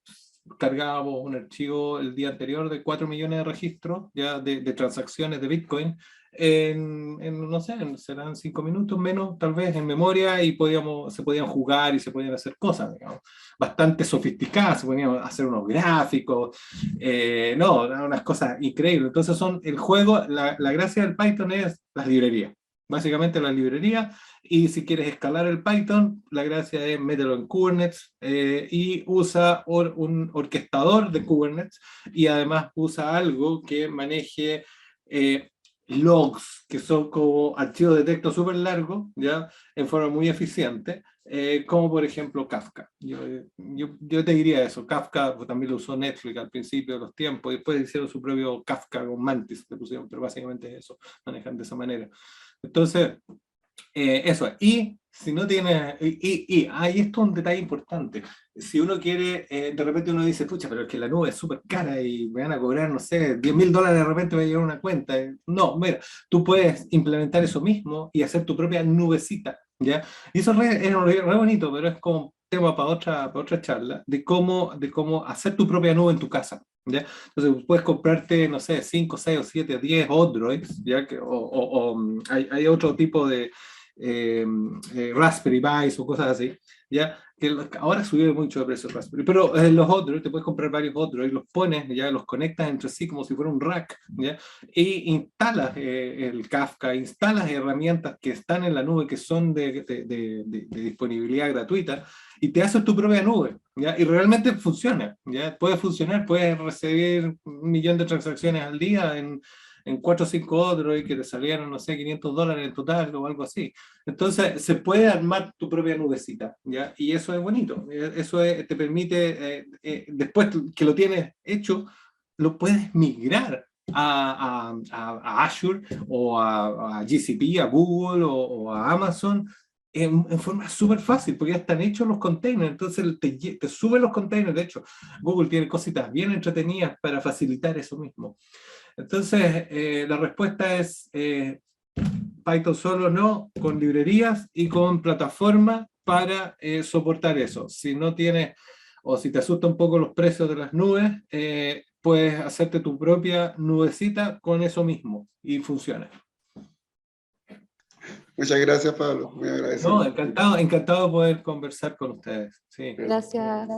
[SPEAKER 2] cargábamos un archivo el día anterior de 4 millones de registros ya de transacciones de Bitcoin no sé, serán 5 minutos menos tal vez en memoria y se podían jugar y se podían hacer cosas, digamos, bastante sofisticadas, se podían hacer unos gráficos, no, unas cosas increíbles. Entonces el juego, la gracia del Python es las librerías. Básicamente las librerías, y si quieres escalar el Python, la gracia es mételo en Kubernetes y usa un orquestador de Kubernetes y además usa algo que maneje logs, que son como archivos de texto súper largos, ¿ya? En forma muy eficiente, como por ejemplo Kafka. Yo te diría eso, Kafka pues, también lo usó Netflix al principio de los tiempos, y después hicieron su propio Kafka con Mantis, le pusieron, pero básicamente es eso, manejan de esa manera. Entonces, eso es. Y si no tiene, esto es un detalle importante. Si uno quiere, de repente uno dice, pucha, pero es que la nube es súper cara y me van a cobrar, no sé, $10.000 de repente me va a llegar una cuenta. No, mira, tú puedes implementar eso mismo y hacer tu propia nubecita, ¿ya? Y eso es re bonito, pero es como tema para otra charla, de cómo hacer tu propia nube en tu casa, ¿ya? Entonces puedes comprarte, no sé, 5, 6 o 7, 10 Odroids, ¿ya? Hay otro tipo de Raspberry Pis o cosas así, ¿ya? Ahora subió mucho de precio Raspberry, pero los Odroids, te puedes comprar varios Odroids, los pones, ya los conectas entre sí como si fuera un rack, ¿ya? Y instalas el Kafka, instalas herramientas que están en la nube, que son de disponibilidad gratuita, y te haces tu propia nube, ¿ya? Y realmente funciona, ¿ya? Puede funcionar, puedes recibir 1.000.000 de transacciones al día en 4 o 5 otros y que te salieron, no sé, $500 en total o algo así. Entonces, se puede armar tu propia nubecita, ¿ya? Y eso es bonito, te permite, después que lo tienes hecho, lo puedes migrar a Azure o a GCP, a Google o a Amazon en forma súper fácil, porque ya están hechos los containers, entonces te sube los containers. De hecho, Google tiene cositas bien entretenidas para facilitar eso mismo. Entonces, la respuesta es Python solo no, con librerías y con plataformas para soportar eso. Si no tienes, o si te asusta un poco los precios de las nubes, puedes hacerte tu propia nubecita con eso mismo y funciona.
[SPEAKER 3] Muchas gracias, Pablo. Muy agradecido.
[SPEAKER 2] No, encantado de poder conversar con ustedes. Sí.
[SPEAKER 1] Gracias,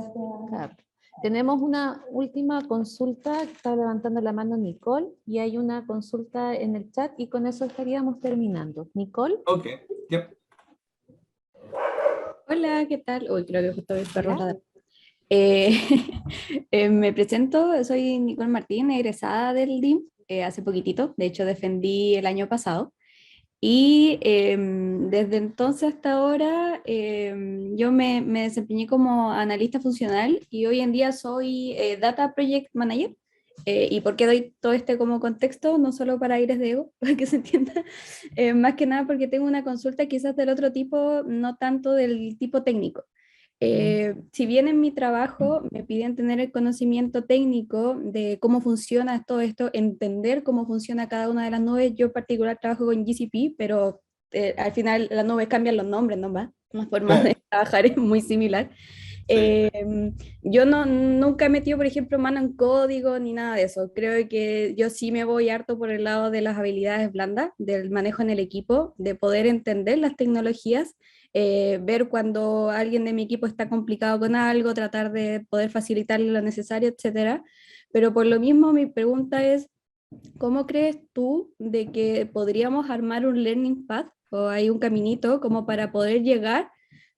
[SPEAKER 1] Carlos. Tenemos una última consulta, está levantando la mano Nicole, y hay una consulta en el chat, y con eso estaríamos terminando. Nicole.
[SPEAKER 2] Ok, yep.
[SPEAKER 4] Hola, ¿qué tal? Uy, creo que justo vi el perro ladrar. Me presento, soy Nicole Martín, egresada del DIM hace poquitito, de hecho defendí el año pasado. Y desde entonces hasta ahora yo me desempeñé como analista funcional y hoy en día soy Data Project Manager. ¿Y por qué doy todo este como contexto? No solo para aires de ego, para que se entienda, más que nada porque tengo una consulta quizás del otro tipo, no tanto del tipo técnico. Si bien en mi trabajo me piden tener el conocimiento técnico de cómo funciona todo esto, entender cómo funciona cada una de las nubes, yo en particular trabajo con GCP, pero al final las nubes cambian los nombres, ¿no? La forma de trabajar es muy similar. Yo nunca he metido, por ejemplo, mano en código ni nada de eso. Creo que yo sí me voy harto por el lado de las habilidades blandas, del manejo en el equipo, de poder entender las tecnologías, ver cuando alguien de mi equipo está complicado con algo, tratar de poder facilitarle lo necesario, etcétera. Pero por lo mismo mi pregunta es, ¿cómo crees tú de que podríamos armar un learning path o hay un caminito como para poder llegar?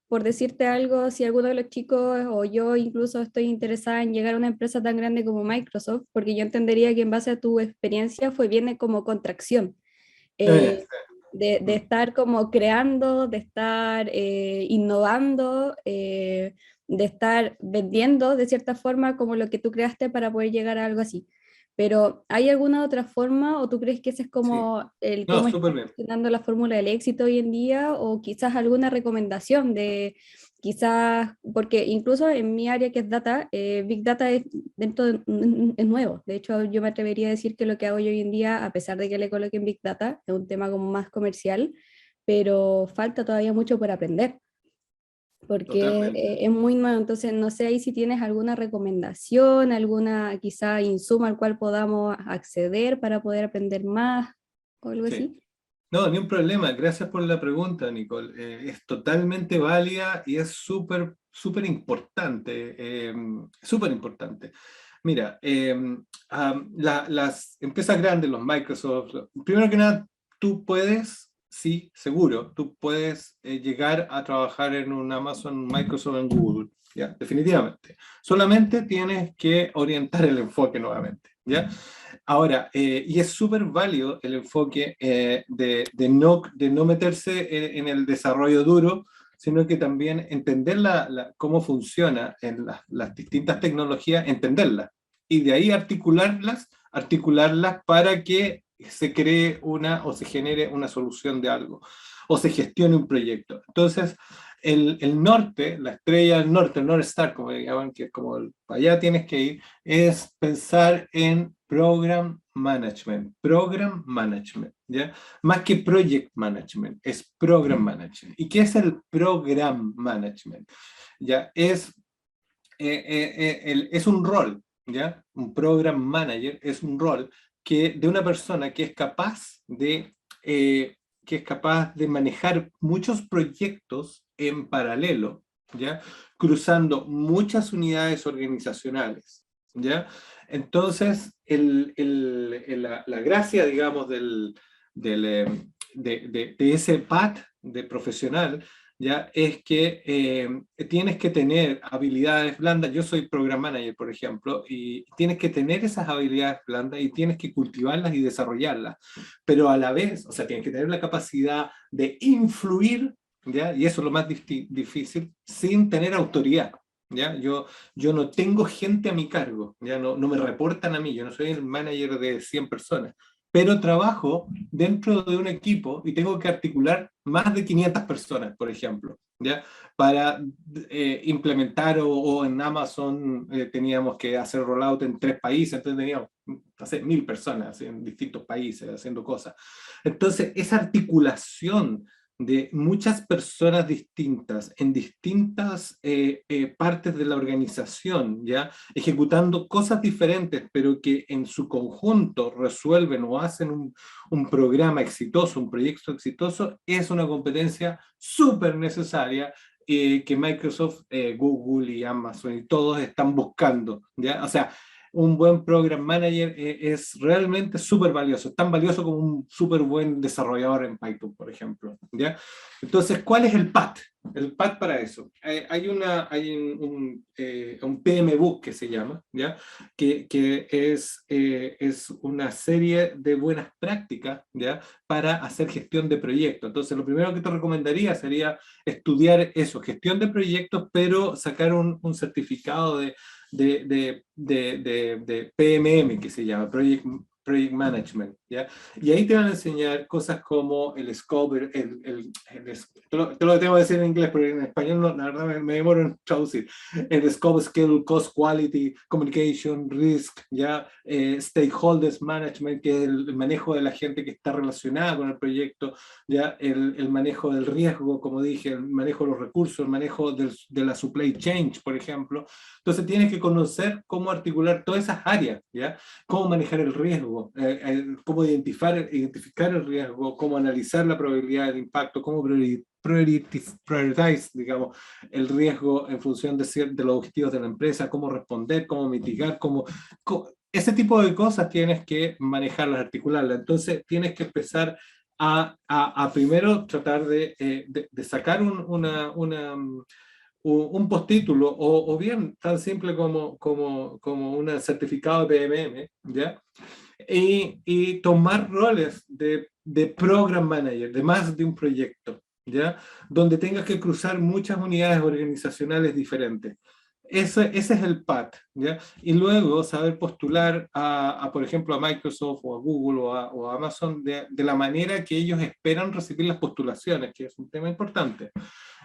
[SPEAKER 4] Por decirte algo, si alguno de los chicos o yo incluso estoy interesada en llegar a una empresa tan grande como Microsoft, porque yo entendería que en base a tu experiencia viene como contracción, de estar como creando, de estar innovando, de estar vendiendo de cierta forma como lo que tú creaste para poder llegar a algo así. Pero ¿hay alguna otra forma o tú crees que ese es como el cómo está funcionando la fórmula del éxito hoy en día o quizás alguna recomendación de quizás, porque incluso en mi área que es data, Big Data es es nuevo. De hecho, yo me atrevería a decir que lo que hago yo hoy en día, a pesar de que le coloquen Big Data, es un tema como más comercial, pero falta todavía mucho por aprender porque es muy nuevo, entonces no sé ahí si tienes alguna recomendación, alguna quizá insumo al cual podamos acceder para poder aprender más o algo así.
[SPEAKER 2] No, ni un problema. Gracias por la pregunta, Nicole. Es totalmente válida y es súper importante. Súper importante. Mira, las empresas grandes, los Microsoft, primero que nada, tú puedes, sí, seguro, tú puedes llegar a trabajar en un Amazon, Microsoft, en Google, ¿ya? Definitivamente. Solamente tienes que orientar el enfoque nuevamente, ¿ya? Ahora, y es súper válido el enfoque de no meterse en el desarrollo duro, sino que también entender cómo funciona en las distintas tecnologías, entenderlas, y de ahí articularlas para que se cree o se genere una solución de algo, o se gestione un proyecto. Entonces, el norte, la estrella del norte, el North Star, como llaman, que es como para allá tienes que ir, es pensar en Program Management, Program Management, ¿ya? Más que Project Management, es Program Management. ¿Y qué es el Program Management? ¿Ya? Es un rol, ¿ya? Un Program Manager es un rol de una persona que es capaz de manejar muchos proyectos en paralelo, ¿ya? Cruzando muchas unidades organizacionales, ¿ya? Entonces, la gracia, digamos, de ese path de profesional, ¿ya? Es que tienes que tener habilidades blandas. Yo soy Program Manager, por ejemplo, y tienes que tener esas habilidades blandas y tienes que cultivarlas y desarrollarlas, pero a la vez, o sea, tienes que tener la capacidad de influir, ¿ya? Y eso es lo más difícil, sin tener autoridad. ¿Ya? Yo no tengo gente a mi cargo, ¿ya? No me reportan a mí, yo no soy el manager de 100 personas, pero trabajo dentro de un equipo y tengo que articular más de 500 personas, por ejemplo, ¿ya? Para implementar, o en Amazon teníamos que hacer rollout en 3 países, entonces teníamos 1000 personas en distintos países haciendo cosas. Entonces, esa articulación de muchas personas distintas en distintas partes de la organización, ¿ya? Ejecutando cosas diferentes, pero que en su conjunto resuelven o hacen un programa exitoso, un proyecto exitoso, es una competencia súper necesaria que Microsoft, Google y Amazon y todos están buscando, ¿ya? O sea, un buen program manager es realmente súper valioso, tan valioso como un súper buen desarrollador en Python, por ejemplo, ¿ya? Entonces, ¿cuál es el path? El path para eso. Hay un PMBOK que se llama, ¿ya? Que es una serie de buenas prácticas, ¿ya? Para hacer gestión de proyectos. Entonces, lo primero que te recomendaría sería estudiar eso, gestión de proyectos, pero sacar un certificado de PMM, que se llama Project Management, ¿ya? Y ahí te van a enseñar cosas como el scope, te lo tengo que decir en inglés, pero en español no, la verdad me demoro en traducir. El scope, schedule, cost, quality, communication, risk, ¿ya? Stakeholders management, que es el manejo de la gente que está relacionada con el proyecto, ¿ya? El manejo del riesgo, como dije, el manejo de los recursos, el manejo de la supply chain, por ejemplo. Entonces tienes que conocer cómo articular todas esas áreas, ¿ya? Cómo manejar el riesgo, cómo identificar el riesgo, cómo analizar la probabilidad del impacto, cómo prioritize, digamos, el riesgo en función de los objetivos de la empresa, cómo responder, cómo mitigar, ese tipo de cosas tienes que manejarlas, articularlas. Entonces tienes que empezar a primero tratar de sacar un postítulo, o bien tan simple como un certificado de PMM, ¿ya? Y tomar roles de program manager, de más de un proyecto, ¿ya? Donde tengas que cruzar muchas unidades organizacionales diferentes. Ese es el path, ¿ya? Y luego saber postular por ejemplo, a Microsoft o a Google o a Amazon de la manera que ellos esperan recibir las postulaciones, que es un tema importante.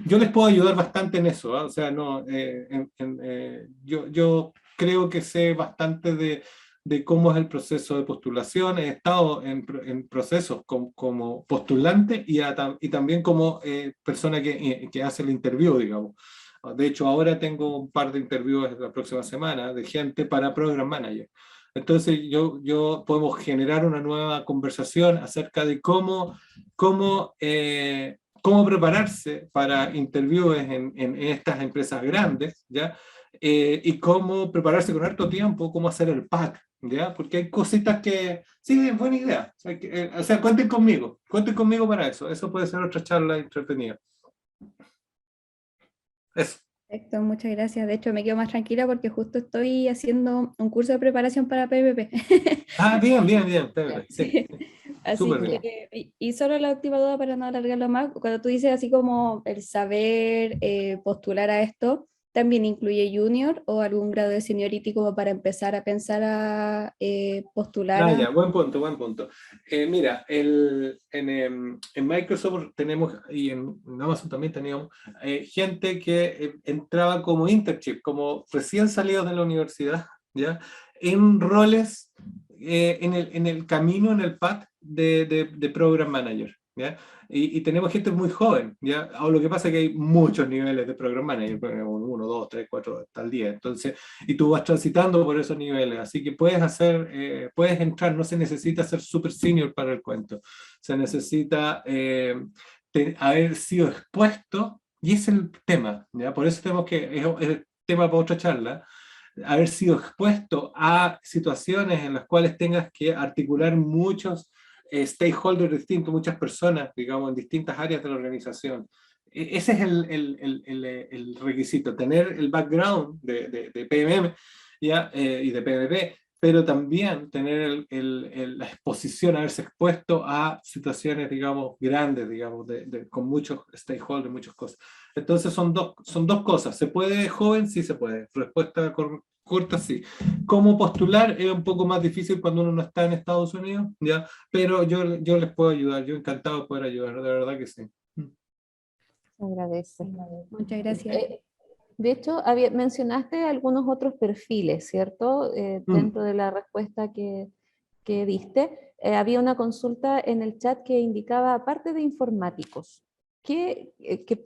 [SPEAKER 2] Yo les puedo ayudar bastante en eso, ¿eh? O sea, no, yo creo que sé bastante de cómo es el proceso de postulación. He estado en procesos como postulante y también como persona que hace el interview, digamos. De hecho, ahora tengo un par de interviews la próxima semana de gente para Program Manager. Entonces, podemos generar una nueva conversación acerca de cómo prepararse para interviews en estas empresas grandes, ¿ya? Y cómo prepararse con harto tiempo, cómo hacer el pack, ¿ya? Porque hay cositas que, sí, es buena idea. O sea, cuenten conmigo para eso. Eso puede ser otra charla entretenida. Eso.
[SPEAKER 4] Perfecto, muchas gracias. De hecho, me quedo más tranquila porque justo estoy haciendo un curso de preparación para PPP.
[SPEAKER 2] Bien. Sí,
[SPEAKER 4] Así
[SPEAKER 2] súper bien.
[SPEAKER 4] que, y solo la última duda para no alargarlo más, cuando tú dices así como el saber postular a esto, ¿también incluye junior o algún grado de seniority como para empezar a pensar a postular
[SPEAKER 2] Ya, buen punto. Mira, en Microsoft tenemos, y en Amazon también teníamos, gente que entraba como internship, como recién salidos de la universidad, ¿ya? En roles en el camino, en el path de Program Manager, ¿ya? Y tenemos gente muy joven, ¿ya? O lo que pasa es que hay muchos niveles de Program Manager, 1, 2, 3, 4, hasta el 10, entonces, y tú vas transitando por esos niveles, así que puedes entrar, no se necesita ser super senior para el cuento, se necesita haber sido expuesto, y ese es el tema, ¿ya? Por eso tenemos que, es el tema para otra charla, haber sido expuesto a situaciones en las cuales tengas que articular muchos stakeholders distintos, muchas personas, digamos, en distintas áreas de la organización. Ese es el requisito, tener el background de PMM ¿ya? Y de PMP, pero también tener la exposición, haberse expuesto a situaciones, digamos, grandes, digamos, con muchos stakeholders, muchas cosas. Entonces son dos cosas. ¿Se puede joven? Sí se puede. Respuesta corta, sí. ¿Cómo postular? Es un poco más difícil cuando uno no está en Estados Unidos, ¿ya? Pero yo les puedo ayudar. Yo encantado de poder ayudar, de verdad que sí.
[SPEAKER 1] Se agradece.
[SPEAKER 4] Muchas gracias.
[SPEAKER 1] De hecho, mencionaste algunos otros perfiles, ¿cierto? Dentro de la respuesta que diste, había una consulta en el chat que indicaba, aparte de informáticos, que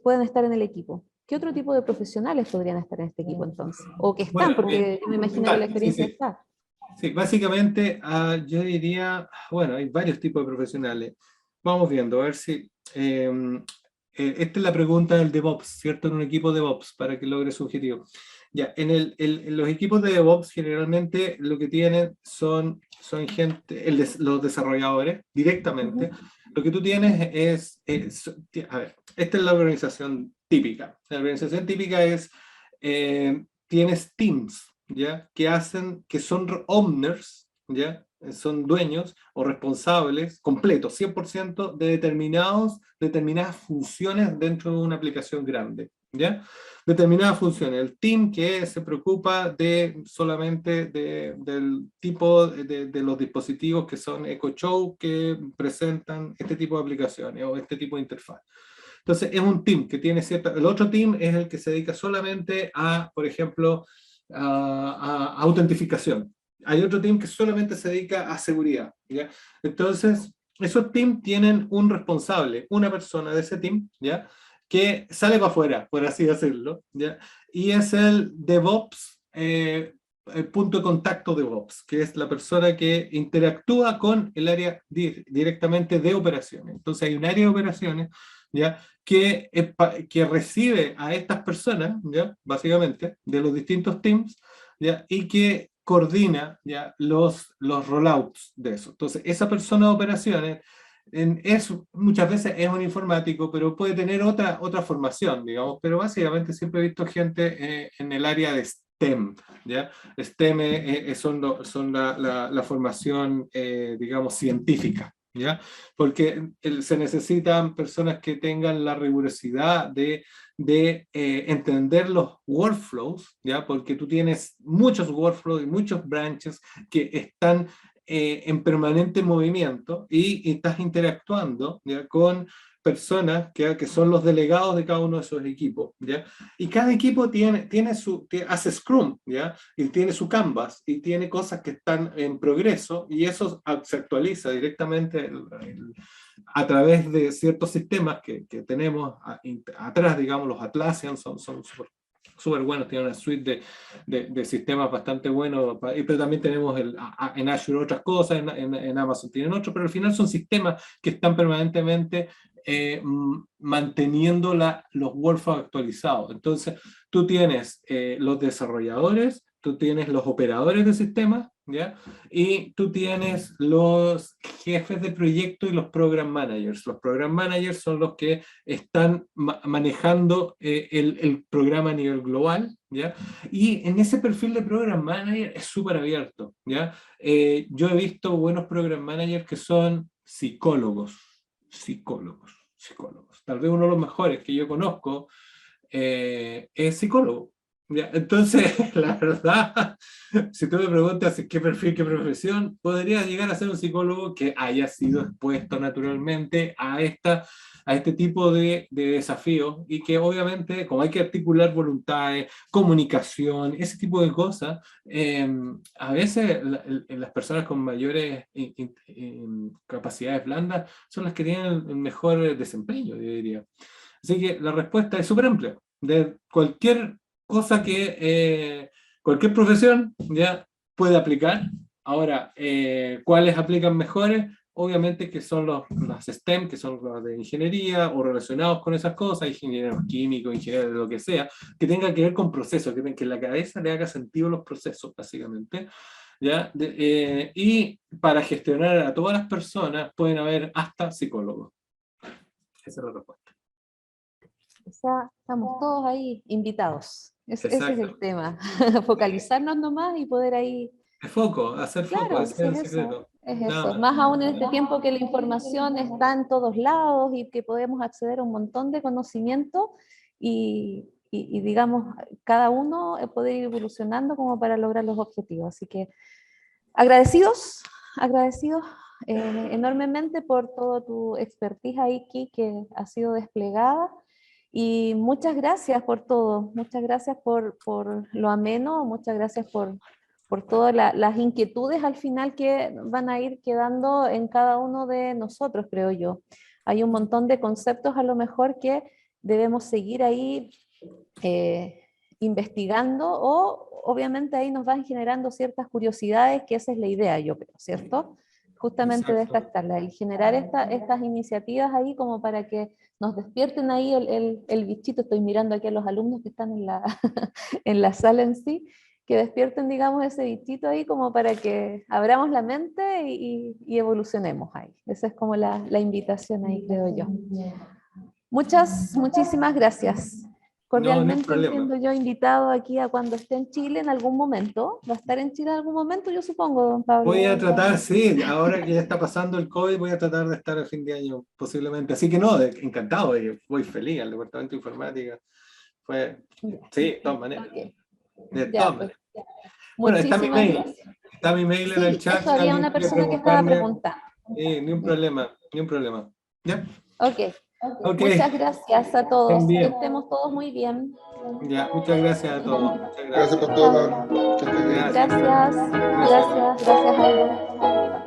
[SPEAKER 1] pueden estar en el equipo, ¿qué otro tipo de profesionales podrían estar en este equipo entonces? O que están,
[SPEAKER 2] Bueno,
[SPEAKER 1] porque yo me imagino que la experiencia
[SPEAKER 2] sí.
[SPEAKER 1] está.
[SPEAKER 2] Sí, básicamente yo diría, bueno, hay varios tipos de profesionales. Vamos viendo, a ver si... esta es la pregunta del DevOps, ¿cierto? En un equipo de DevOps, para que logre su objetivo. Ya, en los equipos de DevOps generalmente lo que tienen son gente, los desarrolladores directamente. Lo que tú tienes a ver, esta es la organización típica. La organización típica es, tienes teams, ¿ya? Que son owners, ¿ya? Son dueños o responsables completos, 100% de determinadas funciones dentro de una aplicación grande, ¿ya? Determinadas funciones. El team que se preocupa solamente del tipo de los dispositivos que son Echo Show, que presentan este tipo de aplicaciones o este tipo de interfaz. Entonces es un team que tiene cierta... El otro team es el que se dedica solamente a, por ejemplo, a autentificación. Hay otro team que solamente se dedica a seguridad, ¿ya? Entonces, esos teams tienen un responsable, una persona de ese team, ¿ya? Que sale para afuera, por así decirlo, ¿ya? Y es el DevOps, el punto de contacto DevOps, que es la persona que interactúa con el área directamente de operaciones. Entonces hay un área de operaciones, ¿ya? Que recibe a estas personas, ¿ya? Básicamente, de los distintos teams, ¿ya? Y que coordina, ¿ya? los rollouts de eso. Entonces, esa persona de operaciones muchas veces es un informático, pero puede tener otra formación, digamos, pero básicamente siempre he visto gente en el área de STEM, ¿ya? STEM son la formación, digamos, científica, ¿ya? Porque se necesitan personas que tengan la rigurosidad de entender los workflows, ¿ya? Porque tú tienes muchos workflows y muchos branches que están en permanente movimiento y estás interactuando, ¿ya? Con personas que son los delegados de cada uno de esos equipos, ¿ya? Y cada equipo hace Scrum, ¿ya? Y tiene su Canvas, y tiene cosas que están en progreso, y eso se actualiza directamente a través de ciertos sistemas que tenemos atrás, digamos, los Atlassian son súper buenos, tienen una suite de sistemas bastante buenos, pero también tenemos en Azure otras cosas, en Amazon tienen otros, pero al final son sistemas que están permanentemente manteniendo los workflows actualizados. Entonces, tú tienes los desarrolladores, tú tienes los operadores de sistemas, ¿ya? Y tú tienes los jefes de proyecto y los program managers. Los program managers son los que están manejando el programa a nivel global, ¿ya? Y en ese perfil de program manager es súper abierto, ¿ya? Yo he visto buenos program managers que son psicólogos. Tal vez uno de los mejores que yo conozco es psicólogo, Ya, entonces, la verdad, si tú me preguntas qué perfil, qué profesión, podría llegar a ser un psicólogo que haya sido expuesto naturalmente a este tipo de desafíos y que obviamente, como hay que articular voluntades, comunicación, ese tipo de cosas, a veces las personas con mayores capacidades blandas son las que tienen el mejor desempeño, yo diría. Así que la respuesta es súper amplia. De cualquier cosa cualquier profesión ya puede aplicar. Ahora, ¿cuáles aplican mejores? Obviamente que son las STEM, que son los de ingeniería o relacionados con esas cosas, ingenieros químicos, ingenieros de lo que sea, que tenga que ver con procesos, que en la cabeza le haga sentido los procesos, básicamente. ¿Ya? Y para gestionar a todas las personas pueden haber hasta psicólogos. Esa es la respuesta.
[SPEAKER 1] O sea, estamos todos ahí invitados. Ese es
[SPEAKER 2] Exacto.
[SPEAKER 1] el tema. Focalizarnos nomás y poder ahí...
[SPEAKER 2] Es foco, hacer foco,
[SPEAKER 1] Claro,
[SPEAKER 2] ese
[SPEAKER 1] sí,
[SPEAKER 2] es el
[SPEAKER 1] es
[SPEAKER 2] secreto.
[SPEAKER 1] eso, es
[SPEAKER 2] Nada
[SPEAKER 1] eso.
[SPEAKER 2] más.
[SPEAKER 1] Más aún en este tiempo que la información está en todos lados y que podemos acceder a un montón de conocimiento y digamos, cada uno poder ir evolucionando como para lograr los objetivos. Así que agradecidos enormemente por toda tu expertise ahí, Ki, que ha sido desplegada. Y muchas gracias por todo, muchas gracias por lo ameno, muchas gracias por todas las inquietudes al final que van a ir quedando en cada uno de nosotros, creo yo. Hay un montón de conceptos a lo mejor que debemos seguir ahí investigando o obviamente ahí nos van generando ciertas curiosidades, que esa es la idea, yo creo, ¿cierto? Justamente de esta charla, el generar estas iniciativas ahí como para que nos despierten ahí el bichito. Estoy mirando aquí a los alumnos que están en la, en la sala en sí, que despierten, digamos, ese bichito ahí como para que abramos la mente y evolucionemos ahí. Esa es como la invitación ahí, creo yo. Muchísimas gracias.
[SPEAKER 2] No, no hay
[SPEAKER 1] Cordialmente
[SPEAKER 2] problema.
[SPEAKER 1] entiendo yo invitado aquí a cuando esté en Chile en algún momento. ¿Va a estar en Chile en algún momento? Yo supongo, don Pablo.
[SPEAKER 2] Voy a tratar, sí, ahora que ya está pasando el COVID, voy a tratar de estar a fin de año, posiblemente. Así que no, encantado, voy feliz al departamento de informática. Sí, de todas maneras.
[SPEAKER 1] Okay.
[SPEAKER 2] De
[SPEAKER 1] Ya,
[SPEAKER 2] todas
[SPEAKER 1] pues,
[SPEAKER 2] maneras.
[SPEAKER 1] ya.
[SPEAKER 2] Bueno, está mi
[SPEAKER 1] Muchísimas
[SPEAKER 2] mail.
[SPEAKER 1] gracias.
[SPEAKER 2] Está mi mail en el
[SPEAKER 1] Sí,
[SPEAKER 2] chat.
[SPEAKER 1] eso había una persona que estaba preguntando.
[SPEAKER 2] Ni un problema, ni un problema. ¿Ya?
[SPEAKER 1] Ok.
[SPEAKER 2] Ok.
[SPEAKER 1] Muchas gracias a todos. Que
[SPEAKER 2] Bien.
[SPEAKER 1] estemos todos muy bien.
[SPEAKER 2] Ya, muchas gracias a todos. Muchas
[SPEAKER 3] Gracias
[SPEAKER 2] gracias.
[SPEAKER 3] por todo, Pablo. Que estés bien.
[SPEAKER 1] Gracias, Aldo.